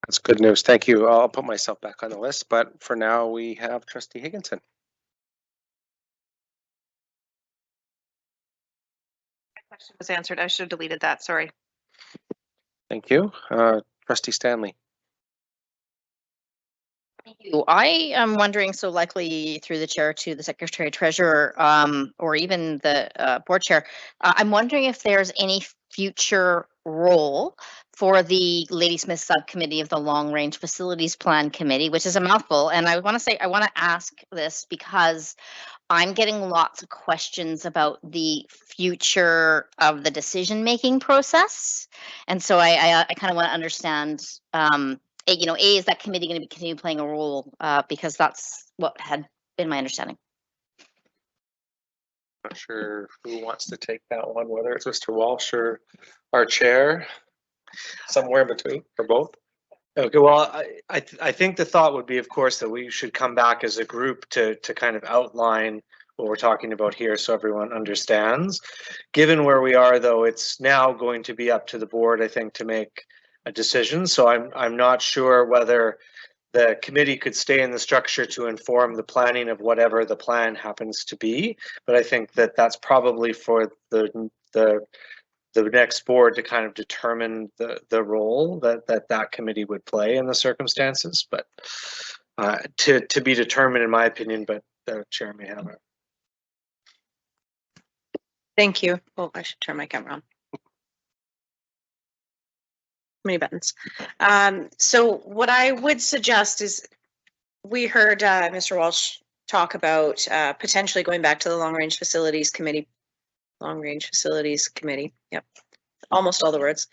That's good news. Thank you. I'll put myself back on the list, but for now we have Trustee Higginson. My question was answered. I should have deleted that. Sorry. Thank you. Trustee Stanley. Thank you. I am wondering, so likely through the chair to the secretary treasurer, or even the board chair, I'm wondering if there's any future role for the Ladysmith subcommittee of the Long Range Facilities Plan Committee, which is a mouthful. And I want to ask this because I'm getting lots of questions about the future of the decision-making process. And so I kind of want to understand, is that committee going to continue playing a role? Because that's what had been my understanding. Not sure who wants to take that one, whether it's Mr. Walsh or our chair, somewhere in between, or both. Okay, well, I think the thought would be, of course, that we should come back as a group to kind of outline what we're talking about here so everyone understands. Given where we are, though, it's now going to be up to the board, I think, to make a decision. So I'm not sure whether the committee could stay in the structure to inform the planning of whatever the plan happens to be. But I think that that's probably for the next board to kind of determine the role that committee would play in the circumstances. But to be determined, in my opinion, but the chair may have it. Thank you. Oh, I should turn my camera on. many buttons. So what I would suggest is, we heard Mr. Walsh talk about potentially going back to the Long Range Facilities Committee. Yep, almost all the words.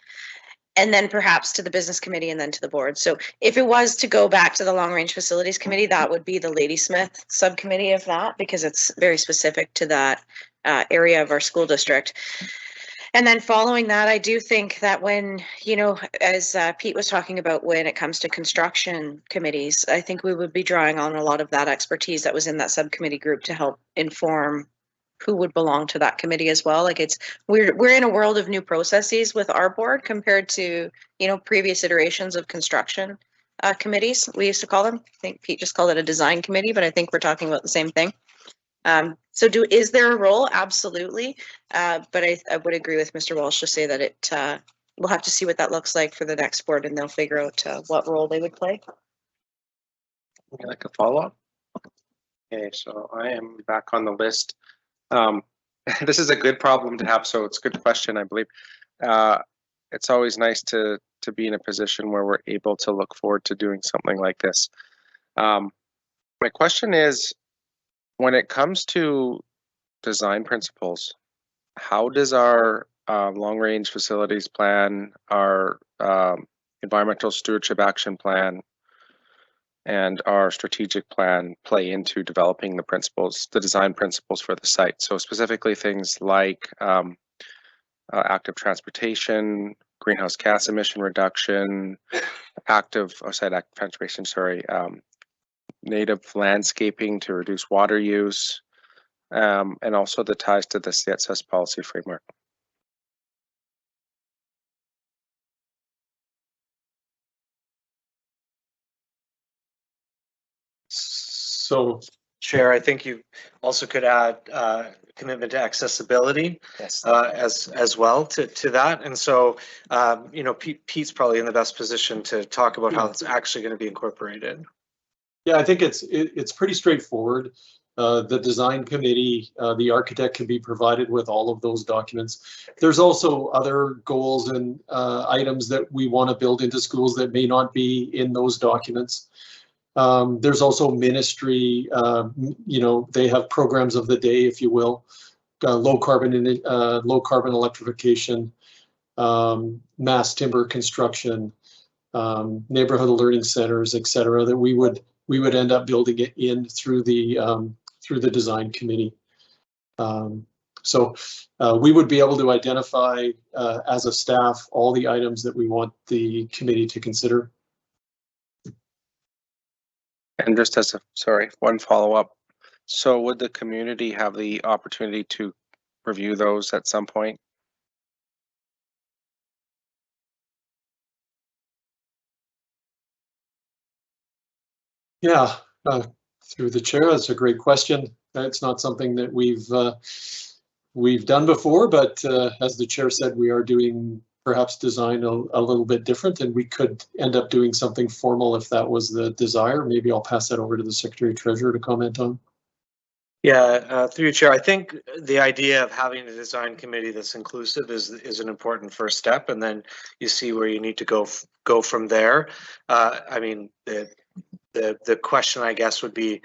And then perhaps to the Business Committee and then to the board. So if it was to go back to the Long Range Facilities Committee, that would be the Ladysmith subcommittee of that, because it's very specific to that area of our school district. And then following that, I do think that when, you know, as Pete was talking about, when it comes to construction committees, I think we would be drawing on a lot of that expertise that was in that subcommittee group to help inform who would belong to that committee as well. Like, we're in a world of new processes with our board compared to, you know, previous iterations of construction committees, we used to call them. I think Pete just called it a design committee, but I think we're talking about the same thing. So is there a role? Absolutely. But I would agree with Mr. Walsh to say that we'll have to see what that looks like for the next board, and they'll figure out what role they would play. Would you like a follow-up? Okay, so I am back on the list. This is a good problem to have, so it's a good question, I believe. It's always nice to be in a position where we're able to look forward to doing something like this. My question is, when it comes to design principles, how does our long-range facilities plan, our environmental stewardship action plan, and our strategic plan play into developing the principles, the design principles for the site? So specifically things like active transportation, greenhouse gas emission reduction, active transportation, native landscaping to reduce water use, and also the ties to the CSS policy framework. So, Chair, I think you also could add commitment to accessibility as well to that. And so, you know, Pete's probably in the best position to talk about how it's actually going to be incorporated. yeah, I think it's pretty straightforward. The design committee, the architect can be provided with all of those documents. There's also other goals and items that we want to build into schools that may not be in those documents. There's also ministry, you know, they have programs of the day, if you will, low carbon electrification, mass timber construction, neighborhood learning centers, et cetera, that we would end up building it in through the design committee. So we would be able to identify as a staff all the items that we want the committee to consider. And just as one follow-up. So would the community have the opportunity to review those at some point? Yeah, through the chair, that's a great question. It's not something that we've done before, but as the chair said, we are doing perhaps design a little bit different, and we could end up doing something formal if that was the desire. Maybe I'll pass that over to the Secretary Treasurer to comment on. Yeah, through your chair, I think the idea of having a design committee that's inclusive is an important first step, and then you see where you need to go from there. I mean, the question, I guess, would be,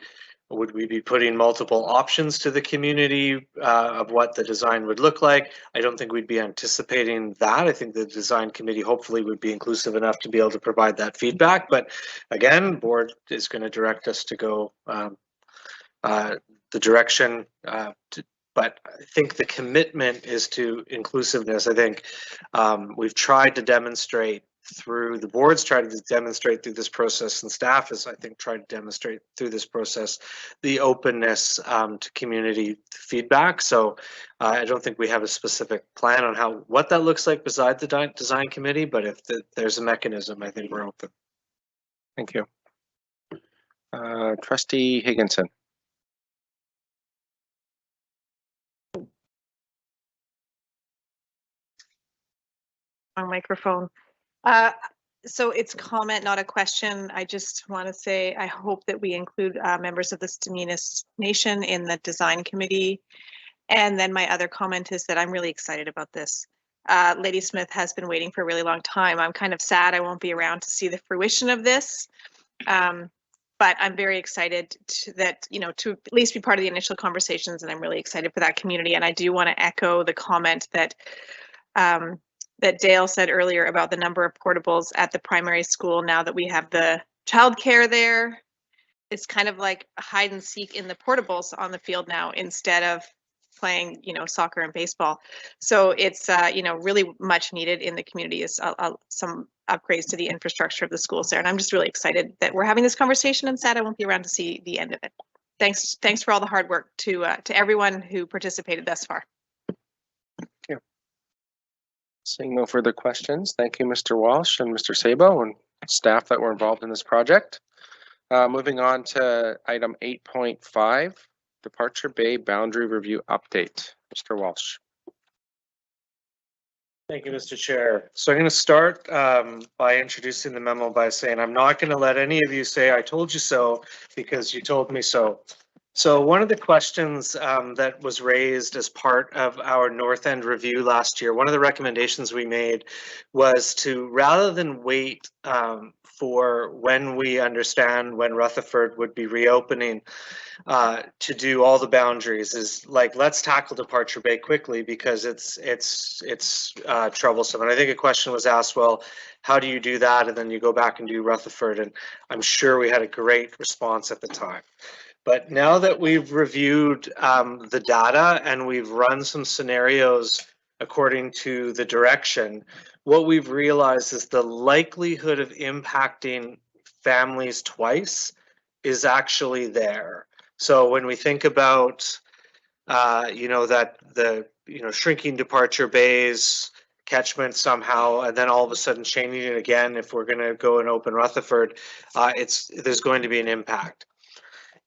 would we be putting multiple options to the community of what the design would look like? I don't think we'd be anticipating that. I think the design committee hopefully would be inclusive enough to be able to provide that feedback. But again, board is going to direct us to go the direction. But I think the commitment is to inclusiveness. I think we've tried to demonstrate through the boards, tried to demonstrate through this process, and staff has, I think, tried to demonstrate through this process the openness to community feedback. So I don't think we have a specific plan on what that looks like besides the design committee, but if there's a mechanism, I think we're open. Thank you. Trustee Higginson. On microphone. So it's comment, not a question. I just want to say I hope that we include members of the Staminas Nation in the design committee. And then my other comment is that I'm really excited about this. Ladysmith has been waiting for a really long time. I'm kind of sad I won't be around to see the fruition of this. But I'm very excited that, you know, to at least be part of the initial conversations, and I'm really excited for that community. And I do want to echo the comment that that Dale said earlier about the number of portables at the primary school. Now that we have the childcare there, it's kind of like hide and seek in the portables on the field now instead of playing, you know, soccer and baseball. So it's, you know, really much needed in the community is some upgrades to the infrastructure of the schools there. And I'm just really excited that we're having this conversation, and sad I won't be around to see the end of it. Thanks for all the hard work to everyone who participated thus far. Seeing no further questions, thank you, Mr. Walsh and Mr. Sabo and staff that were involved in this project. Moving on to item 8.5, Departure Bay Boundary Review Update. Mr. Walsh. Thank you, Mr. Chair. So I'm going to start by introducing the memo by saying I'm not going to let any of you say I told you so, because you told me so. So one of the questions that was raised as part of our North End review last year, one of the recommendations we made was to, rather than wait for when we understand when Rutherford would be reopening, to do all the boundaries, is like, let's tackle Departure Bay quickly because it's troublesome. And I think a question was asked, well, how do you do that? And then you go back and do Rutherford. And I'm sure we had a great response at the time. But now that we've reviewed the data and we've run some scenarios according to the direction, what we've realized is the likelihood of impacting families twice is actually there. So when we think about, you know, that the, you know, shrinking Departure Bays catchment somehow, and then all of a sudden changing it again, if we're going to go and open Rutherford, there's going to be an impact.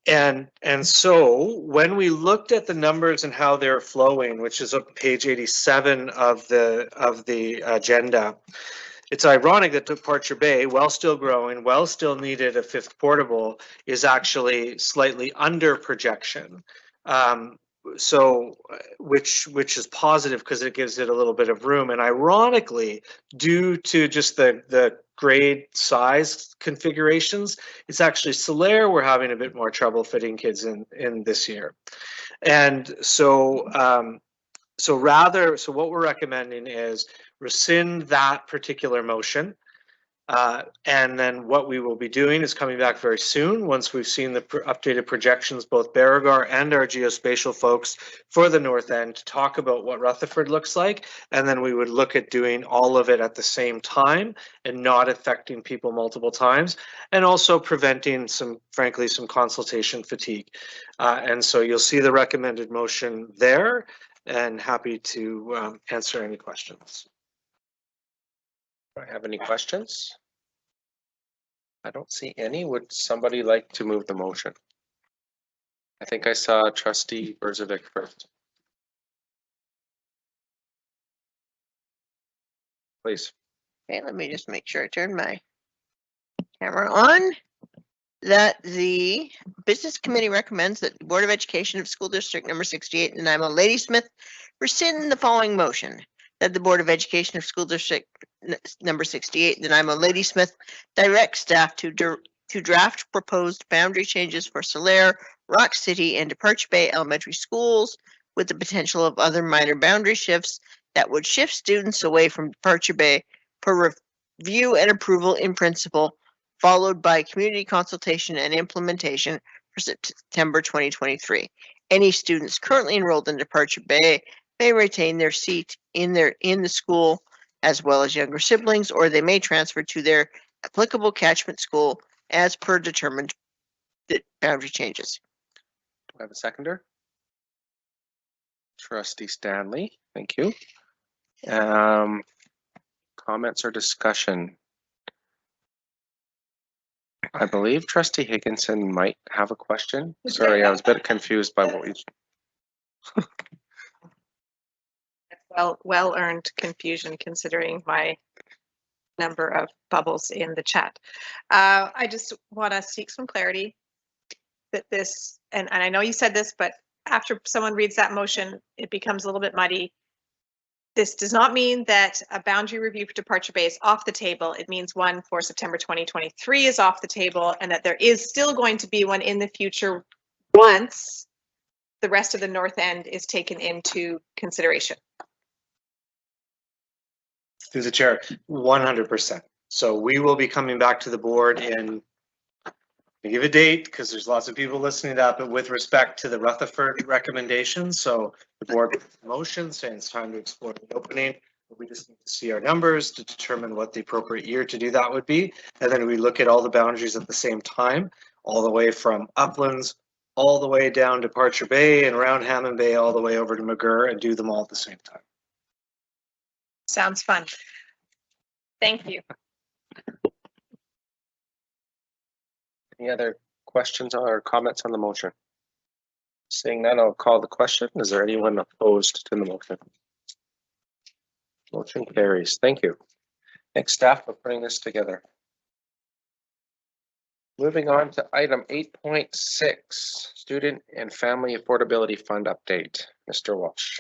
And so when we looked at the numbers and how they're flowing, which is on page 87 of the agenda, it's ironic that Departure Bay, while still growing, while still needed a fifth portable, is actually slightly under projection. So which is positive because it gives it a little bit of room. And ironically, due to just the grade size configurations, it's actually Solaire we're having a bit more trouble fitting kids in this year. And so so what we're recommending is rescind that particular motion. And then what we will be doing is coming back very soon once we've seen the updated projections, both Beauregard and our geospatial folks for the North End, to talk about what Rutherford looks like. And then we would look at doing all of it at the same time and not affecting people multiple times, and also preventing frankly, some consultation fatigue. And so you'll see the recommended motion there, and happy to answer any questions. Do I have any questions? I don't see any. Would somebody like to move the motion? I think I saw Trustee Berzovic first. Please. Okay, let me just make sure I turn my camera on. That the Business Committee recommends that the Board of Education of School District number 68 in Nanaimo Ladysmith rescind the following motion. That the Board of Education of School District number 68 in Nanaimo Ladysmith direct staff to draft proposed boundary changes for Solaire, Rock City, and Departure Bay elementary schools, with the potential of other minor boundary shifts that would shift students away from Departure Bay per review and approval in principle, followed by community consultation and implementation for September 2023. Any students currently enrolled in Departure Bay may retain their seat in the school, as well as younger siblings, or they may transfer to their applicable catchment school as per determined boundary changes. Do I have a seconder? Trustee Stanley, thank you. Comments or discussion? I believe Trustee Higginson might have a question. Sorry, I was a bit confused by what we. Well-earned confusion considering my number of bubbles in the chat. I just want to seek some clarity that this, and I know you said this, but after someone reads that motion, it becomes a little bit muddy. This does not mean that a boundary review for Departure Bay is off the table. It means one for September 2023 is off the table, and that there is still going to be one in the future once the rest of the north end is taken into consideration. Through the chair, 100%. So we will be coming back to the board in, I give a date because there's lots of people listening to that, but with respect to the Rutherford recommendations. So the board motion saying it's time to explore the opening. We just need to see our numbers to determine what the appropriate year to do that would be. And then we look at all the boundaries at the same time, all the way from Uplands, all the way down to Departure Bay and around Hammond Bay, all the way over to McGurr, and do them all at the same time. Sounds fun. Thank you. Any other questions or comments on the motion? Seeing none, I'll call the question. Is there anyone opposed to the motion? Motion carries. Thank you. Thanks, staff, for putting this together. Moving on to item 8.6, Student and Family Affordability Fund Update. Mr. Walsh.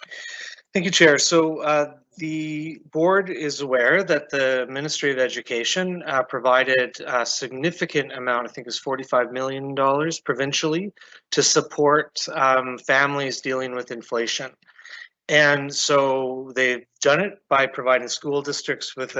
Thank you, Chair. So the board is aware that the Ministry of Education provided a significant amount, I think it was $45 million provincially, to support families dealing with inflation. And so they've done it by providing school districts with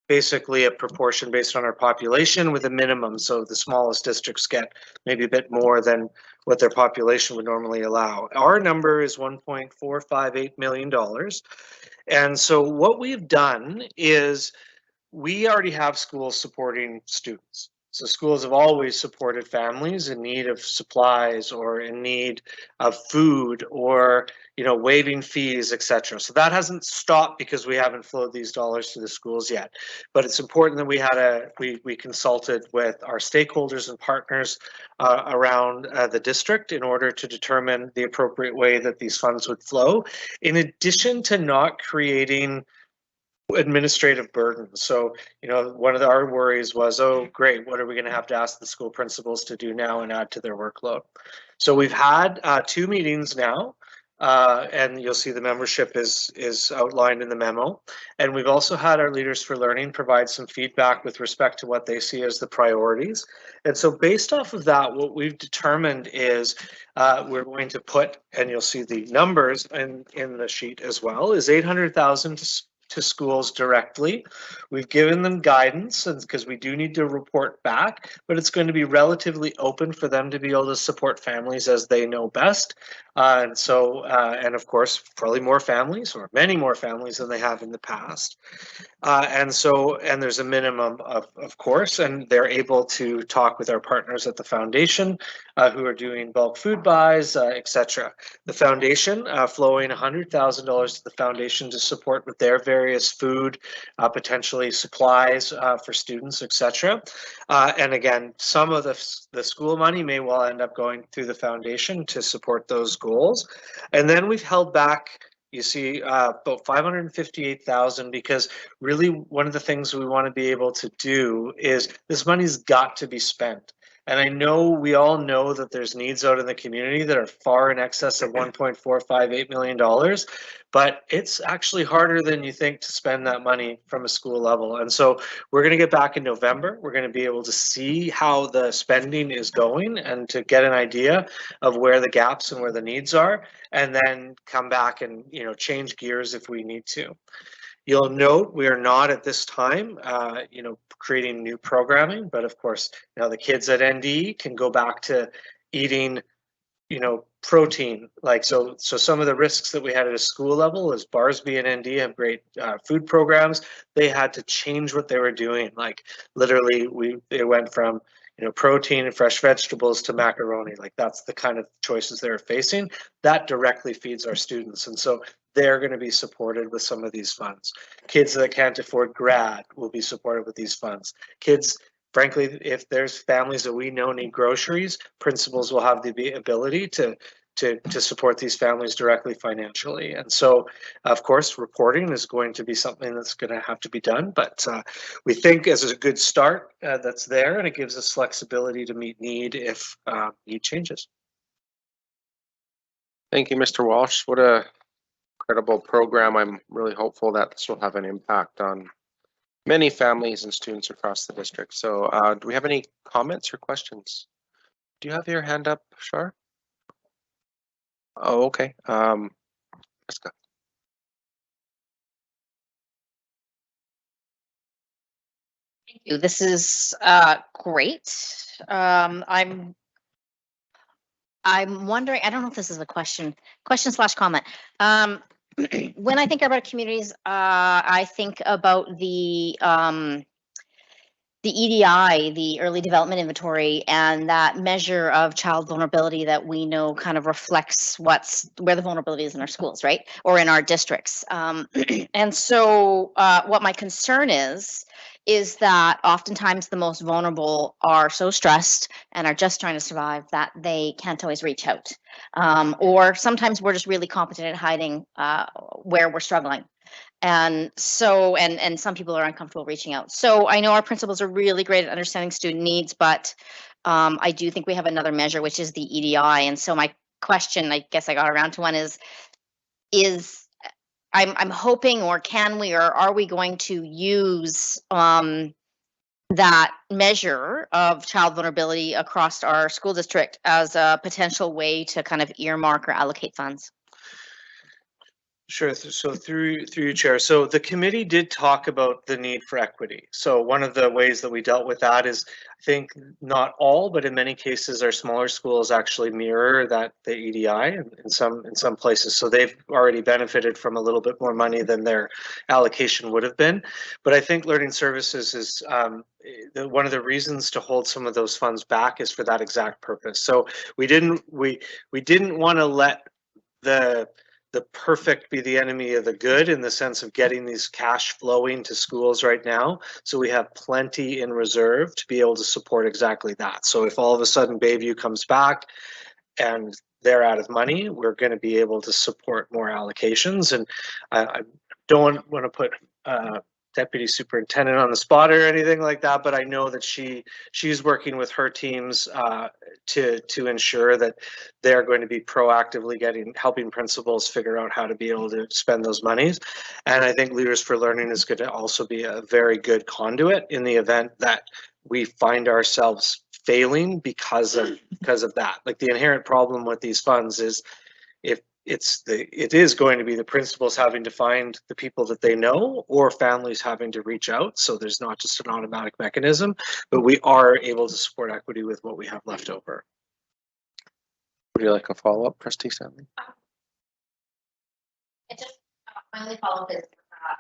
basically a proportion based on our population with a minimum. So the smallest districts get maybe a bit more than what their population would normally allow. Our number is $1.458 million. And so what we've done is we already have schools supporting students. So schools have always supported families in need of supplies or in need of food or, you know, waiving fees, etc. So that hasn't stopped because we haven't flowed these dollars to the schools yet. But it's important that we consulted with our stakeholders and partners around the district in order to determine the appropriate way that these funds would flow, in addition to not creating administrative burden. So, you know, one of our worries was, oh, great, what are we going to have to ask the school principals to do now and add to their workload? So we've had 2 meetings now, and you'll see the membership is outlined in the memo. And we've also had our Leaders for Learning provide some feedback with respect to what they see as the priorities. And so based off of that, what we've determined is we're going to put, and you'll see the numbers in the sheet as well, is $800,000 to schools directly. We've given them guidance because we do need to report back, but it's going to be relatively open for them to be able to support families as they know best. And of course, probably more families or many more families than they have in the past. And there's a minimum of course, and they're able to talk with our partners at the foundation who are doing bulk food buys, etc. The foundation flowing $100,000 to the foundation to support with their various food, potentially supplies for students, etc. And again, some of the school money may well end up going through the foundation to support those goals. And then we've held back, you see, about $558,000, because really one of the things we want to be able to do is this money's got to be spent. And I know we all know that there's needs out in the community that are far in excess of $1.458 million, but it's actually harder than you think to spend that money from a school level. And so we're going to get back in November. We're going to be able to see how the spending is going and to get an idea of where the gaps and where the needs are, and then come back and, you know, change gears if we need to. You'll note we are not at this time, creating new programming, but of course, now the kids at ND can go back to eating, protein. So some of the risks that we had at a school level is Barsby and ND have great food programs. They had to change what they were doing. Like literally, they went from protein and fresh vegetables to macaroni. Like that's the kind of choices they're facing. That directly feeds our students, and so they're going to be supported with some of these funds. Kids that can't afford grad will be supported with these funds. Kids, frankly, if there's families that we know need groceries, principals will have the ability to support these families directly financially. And so, of course, reporting is going to be something that's going to have to be done. But we think as a good start that's there, and it gives us flexibility to meet need if need changes. Thank you, Mr. Walsh. What a incredible program. I'm really hopeful that this will have an impact on many families and students across the district. So do we have any comments or questions? Do you have your hand up, Shar? Oh, okay. Jessica. Thank you. This is great. I'm wondering, I don't know if this is a question slash comment. When I think about communities, I think about the EDI, the Early Development Inventory, and that measure of child vulnerability that we know kind of reflects where the vulnerability is in our schools, right? Or in our districts. And so what my concern is that oftentimes the most vulnerable are so stressed and are just trying to survive that they can't always reach out. Or sometimes we're just really competent at hiding where we're struggling. And so, and some people are uncomfortable reaching out. So I know our principals are really great at understanding student needs, but I do think we have another measure, which is the EDI. And so my question, I guess I got around to one is I'm hoping, or can we, or are we going to use that measure of child vulnerability across our school district as a potential way to kind of earmark or allocate funds? Sure. So through you, Chair. So the committee did talk about the need for equity. So one of the ways that we dealt with that is, I think not all, but in many cases, our smaller schools actually mirror the EDI in some places. So they've already benefited from a little bit more money than their allocation would have been. But I think Learning Services is one of the reasons to hold some of those funds back is for that exact purpose. So we didn't want to let the perfect be the enemy of the good in the sense of getting these cash flowing to schools right now. So we have plenty in reserve to be able to support exactly that. So if all of a sudden Bayview comes back and they're out of money, we're going to be able to support more allocations. And I don't want to put Deputy Superintendent on the spot or anything like that, but I know that she's working with her teams to ensure that they're going to be proactively helping principals figure out how to be able to spend those monies. And I think Leaders for Learning is going to also be a very good conduit in the event that we find ourselves failing because of that. Like the inherent problem with these funds is it is going to be the principals having to find the people that they know or families having to reach out. So there's not just an automatic mechanism, but we are able to support equity with what we have left over. Would you like a follow-up, Trustee Stanley? My only follow-up is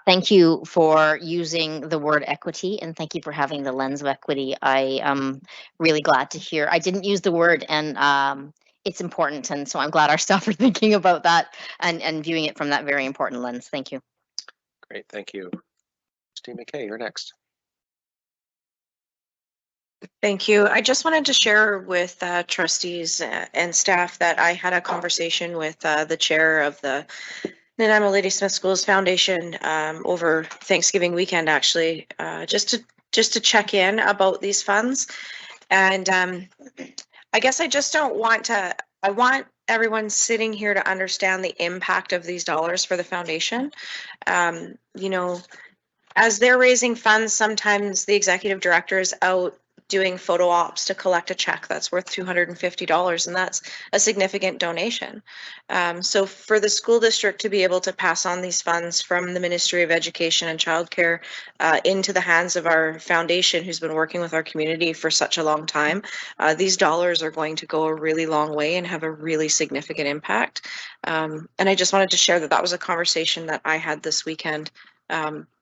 thank you for using the word equity, and thank you for having the lens of equity. I am really glad to hear. I didn't use the word, and it's important, and so I'm glad our staff are thinking about that and viewing it from that very important lens. Thank you. Great, thank you. Trustee McKay, you're next. Thank you. I just wanted to share with trustees and staff that I had a conversation with the chair of the Nanaimo Lady Smith Schools Foundation over Thanksgiving weekend, actually, just to check in about these funds. And I guess I just don't want to, I want everyone sitting here to understand the impact of these dollars for the foundation. You know, as they're raising funds, sometimes the executive director is out doing photo ops to collect a check that's worth $250, and that's a significant donation. So for the school district to be able to pass on these funds from the Ministry of Education and Childcare into the hands of our foundation, who's been working with our community for such a long time, these dollars are going to go a really long way and have a really significant impact. And I just wanted to share that that was a conversation that I had this weekend,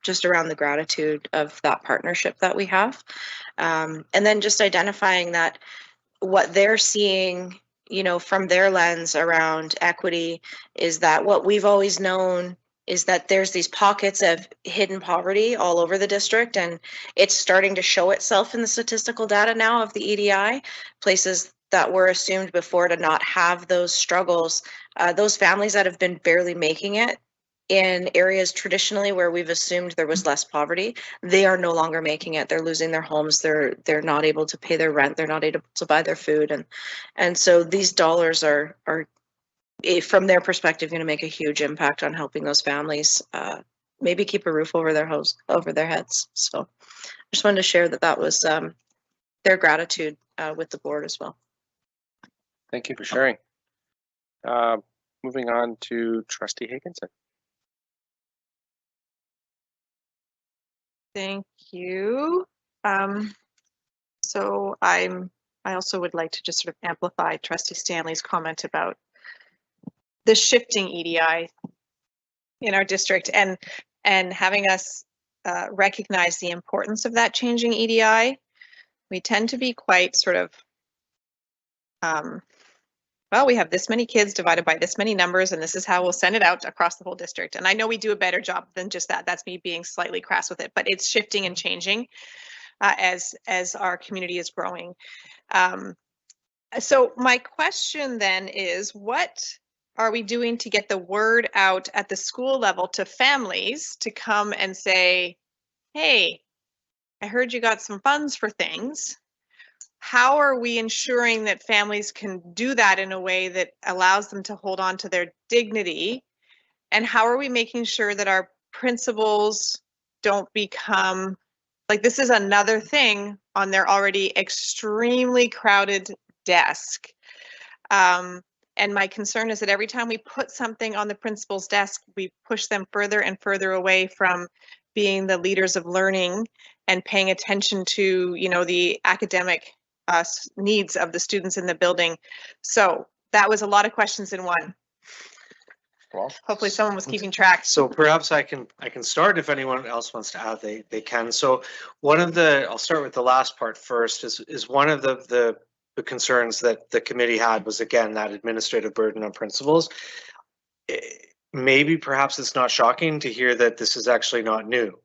just around the gratitude of that partnership that we have. And then just identifying that what they're seeing, you know, from their lens around equity is that what we've always known is that there's these pockets of hidden poverty all over the district, and it's starting to show itself in the statistical data now of the EDI, places that were assumed before to not have those struggles, those families that have been barely making it in areas traditionally where we've assumed there was less poverty, they are no longer making it. They're losing their homes. They're not able to pay their rent. They're not able to buy their food. And so these dollars are from their perspective, going to make a huge impact on helping those families maybe keep a roof over their heads. So I just wanted to share that was their gratitude with the board as well. Thank you for sharing. Moving on to Trustee Higginson. Thank you. So I also would like to just sort of amplify Trustee Stanley's comment about the shifting EDI in our district and having us recognize the importance of that changing EDI. We tend to be quite sort of, well, we have this many kids divided by this many numbers, and this is how we'll send it out across the whole district. And I know we do a better job than just that. That's me being slightly crass with it, but it's shifting and changing as our community is growing. So my question then is, what are we doing to get the word out at the school level to families to come and say, hey, I heard you got some funds for things. How are we ensuring that families can do that in a way that allows them to hold on to their dignity? And how are we making sure that our principals don't become, like, this is another thing on their already extremely crowded desk. And my concern is that every time we put something on the principal's desk, we push them further and further away from being the leaders of learning and paying attention to, you know, the academic needs of the students in the building. So that was a lot of questions in one. Well, Hopefully someone was keeping track. So perhaps I can start. If anyone else wants to add, they can. So I'll start with the last part first, is one of the concerns that the committee had was, again, that administrative burden on principals. Maybe perhaps it's not shocking to hear that this is actually not new.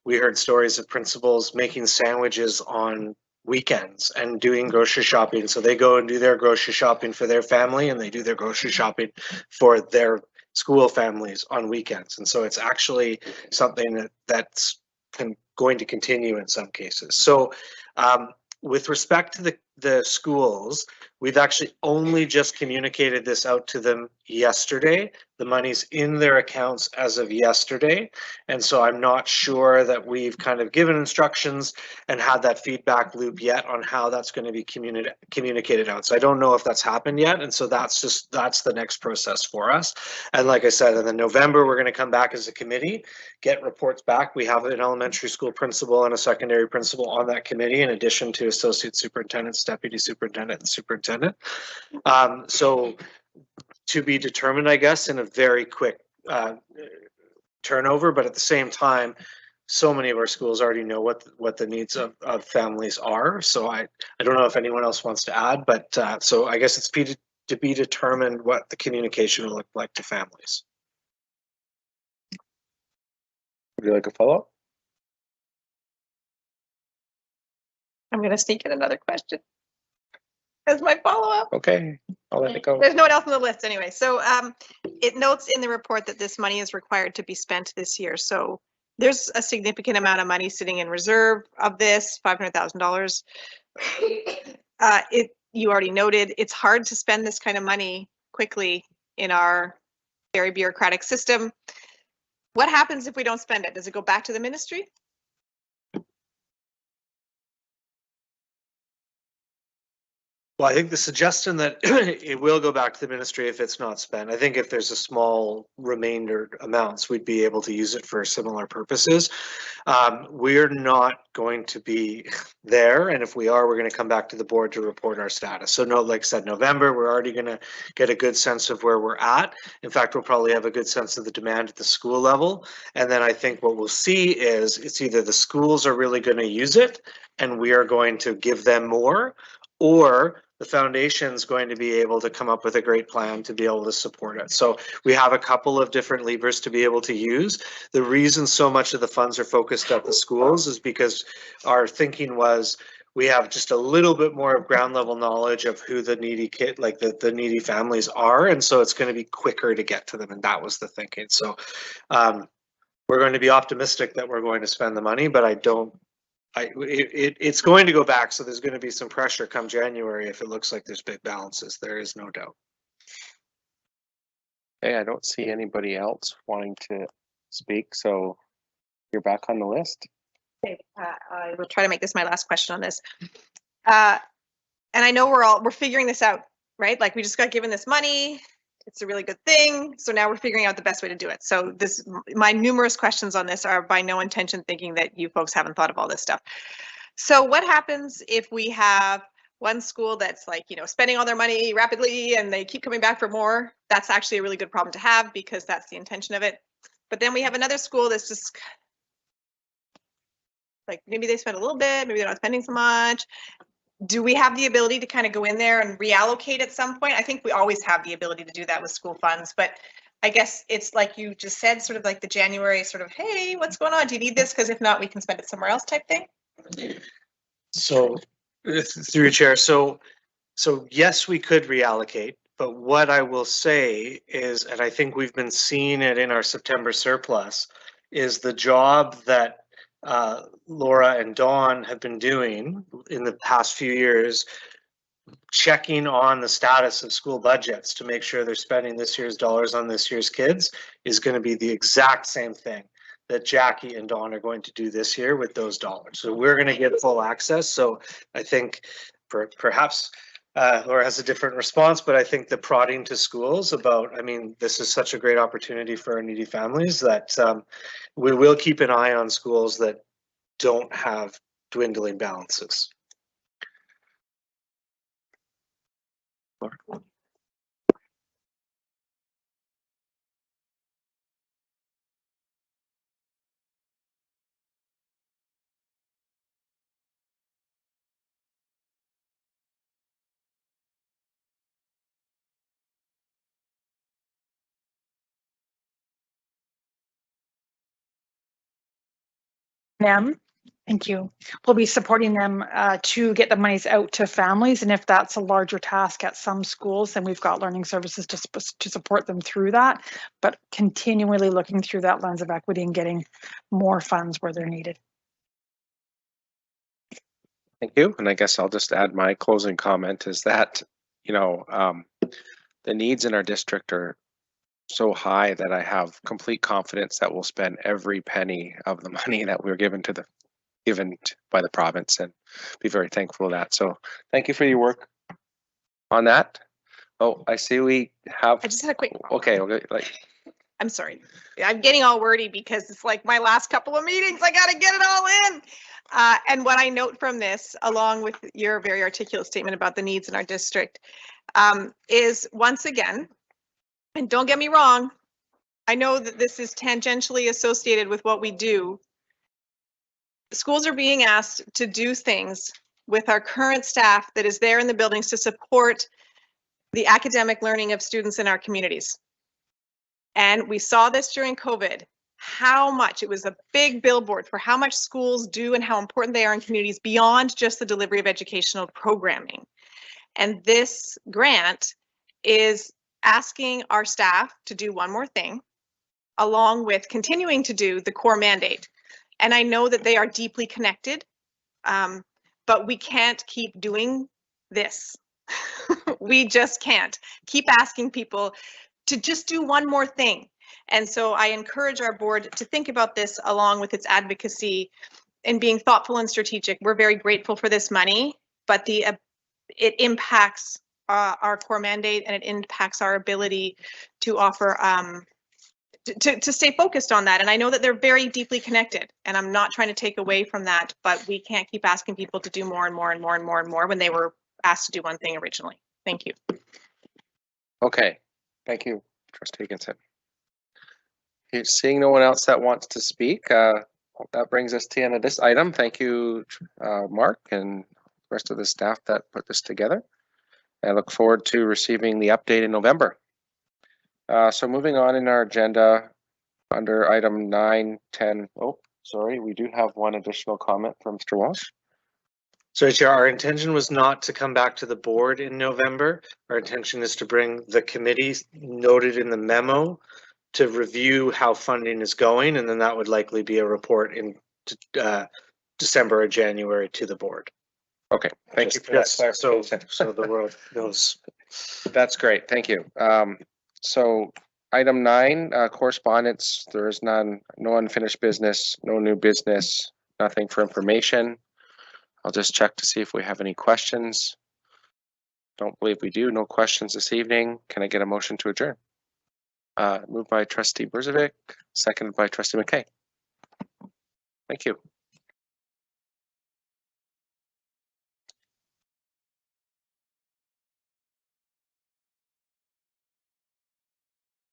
We heard stories of principals making sandwiches on weekends and doing grocery shopping. So they go and do their grocery shopping for their family, and they do their grocery shopping for their school families on weekends. And so it's actually something that's going to continue in some cases. So with respect to the schools, we've actually only just communicated this out to them yesterday. The money's in their accounts as of yesterday. And so I'm not sure that we've kind of given instructions and had that feedback loop yet on how that's going to be communicated out. So I don't know if that's happened yet. And so that's the next process for us. And like I said, in November, we're going to come back as a committee, get reports back. We have an elementary school principal and a secondary principal on that committee, in addition to associate superintendents, deputy superintendent, and superintendent. So to be determined, I guess, in a very quick turnover, but at the same time, so many of our schools already know what the needs of families are. So I don't know if anyone else wants to add, but so I guess it's to be determined what the communication will look like to families. Would you like a follow-up? I'm going to sneak in another question as my follow-up. Okay, I'll let it go. There's no one else on the list anyway. So it notes in the report that this money is required to be spent this year. So there's a significant amount of money sitting in reserve of this, $500,000. You already noted it's hard to spend this kind of money quickly in our very bureaucratic system. What happens if we don't spend it? Does it go back to the ministry? Well, I think the suggestion that it will go back to the ministry if it's not spent. I think if there's a small remainder amounts, we'd be able to use it for similar purposes. We're not going to be there, and if we are, we're going to come back to the board to report our status. So no, like I said, November, we're already going to get a good sense of where we're at. In fact, we'll probably have a good sense of the demand at the school level. And then I think what we'll see is it's either the schools are really going to use it and we are going to give them more, or the foundation's going to be able to come up with a great plan to be able to support it. So we have a couple of different levers to be able to use. The reason so much of the funds are focused at the schools is because our thinking was we have just a little bit more of ground level knowledge of who the needy kid, like the needy families are. And so it's going to be quicker to get to them. And that was the thinking. So we're going to be optimistic that we're going to spend the money, but it's going to go back, so there's going to be some pressure come January if it looks like there's big balances. There is no doubt. Hey, I don't see anybody else wanting to speak, so you're back on the list. Okay, I will try to make this my last question on this. And I know we're figuring this out, right? Like we just got given this money. It's a really good thing. So now we're figuring out the best way to do it. So my numerous questions on this are by no intention thinking that you folks haven't thought of all this stuff. So what happens if we have one school that's like, spending all their money rapidly and they keep coming back for more? That's actually a really good problem to have because that's the intention of it. But then we have another school that's just like, maybe they spend a little bit, maybe they're not spending so much. Do we have the ability to kind of go in there and reallocate at some point? I think we always have the ability to do that with school funds, but I guess it's like you just said, sort of like the January sort of, hey, what's going on? Do you need this? Because if not, we can spend it somewhere else type thing. So through your chair, so yes, we could reallocate, but what I will say is, and I think we've been seeing it in our September surplus, is the job that Laura and Dawn have been doing in the past few years, checking on the status of school budgets to make sure they're spending this year's dollars on this year's kids, is going to be the exact same thing that Jackie and Dawn are going to do this year with those dollars. So we're going to get full access. So I think perhaps Laura has a different response, but I think the prodding to schools about, I mean, this is such a great opportunity for our needy families that we will keep an eye on schools that don't have dwindling balances. Them. Thank you. We'll be supporting them to get the monies out to families. And if that's a larger task at some schools, then we've got learning services to support them through that, but continually looking through that lens of equity and getting more funds where they're needed. Thank you. And I guess I'll just add my closing comment is that, the needs in our district are so high that I have complete confidence that we'll spend every penny of the money that we're given by the province, and be very thankful of that. So thank you for your work on that. Oh, I see we have. I just had a quick. Okay. I'm sorry. I'm getting all wordy because it's like my last couple of meetings. I got to get it all in. And what I note from this, along with your very articulate statement about the needs in our district, is once again, and don't get me wrong, I know that this is tangentially associated with what we do. Schools are being asked to do things with our current staff that is there in the buildings to support the academic learning of students in our communities. And we saw this during COVID, how much it was a big billboard for how much schools do and how important they are in communities beyond just the delivery of educational programming. And this grant is asking our staff to do one more thing, along with continuing to do the core mandate. And I know that they are deeply connected, but we can't keep doing this. We just can't keep asking people to just do one more thing. And so I encourage our board to think about this along with its advocacy and being thoughtful and strategic. We're very grateful for this money, but it impacts our core mandate, and it impacts our ability to offer to stay focused on that. And I know that they're very deeply connected, and I'm not trying to take away from that, but we can't keep asking people to do more and more and more and more and more when they were asked to do one thing originally. Thank you. Okay. Thank you, Trustee Higginson. Seeing no one else that wants to speak, that brings us to the end of this item. Thank you, Mark, and the rest of the staff that put this together. I look forward to receiving the update in November. So moving on in our agenda under item 9, 10. Oh, sorry, we do have one additional comment from Mr. Walsh. So Chair, our intention was not to come back to the board in November. Our intention is to bring the committees noted in the memo to review how funding is going, and then that would likely be a report in December or January to the board. Okay, thank you for yes, that. So the world knows. That's great, thank you. So Item 9, correspondence. There is none, no unfinished business, no new business, nothing for information. I'll just check to see if we have any questions. Don't believe we do. No questions this evening. Can I get a motion to adjourn? Moved by trustee Brzovic, seconded by trustee McKay. Thank you.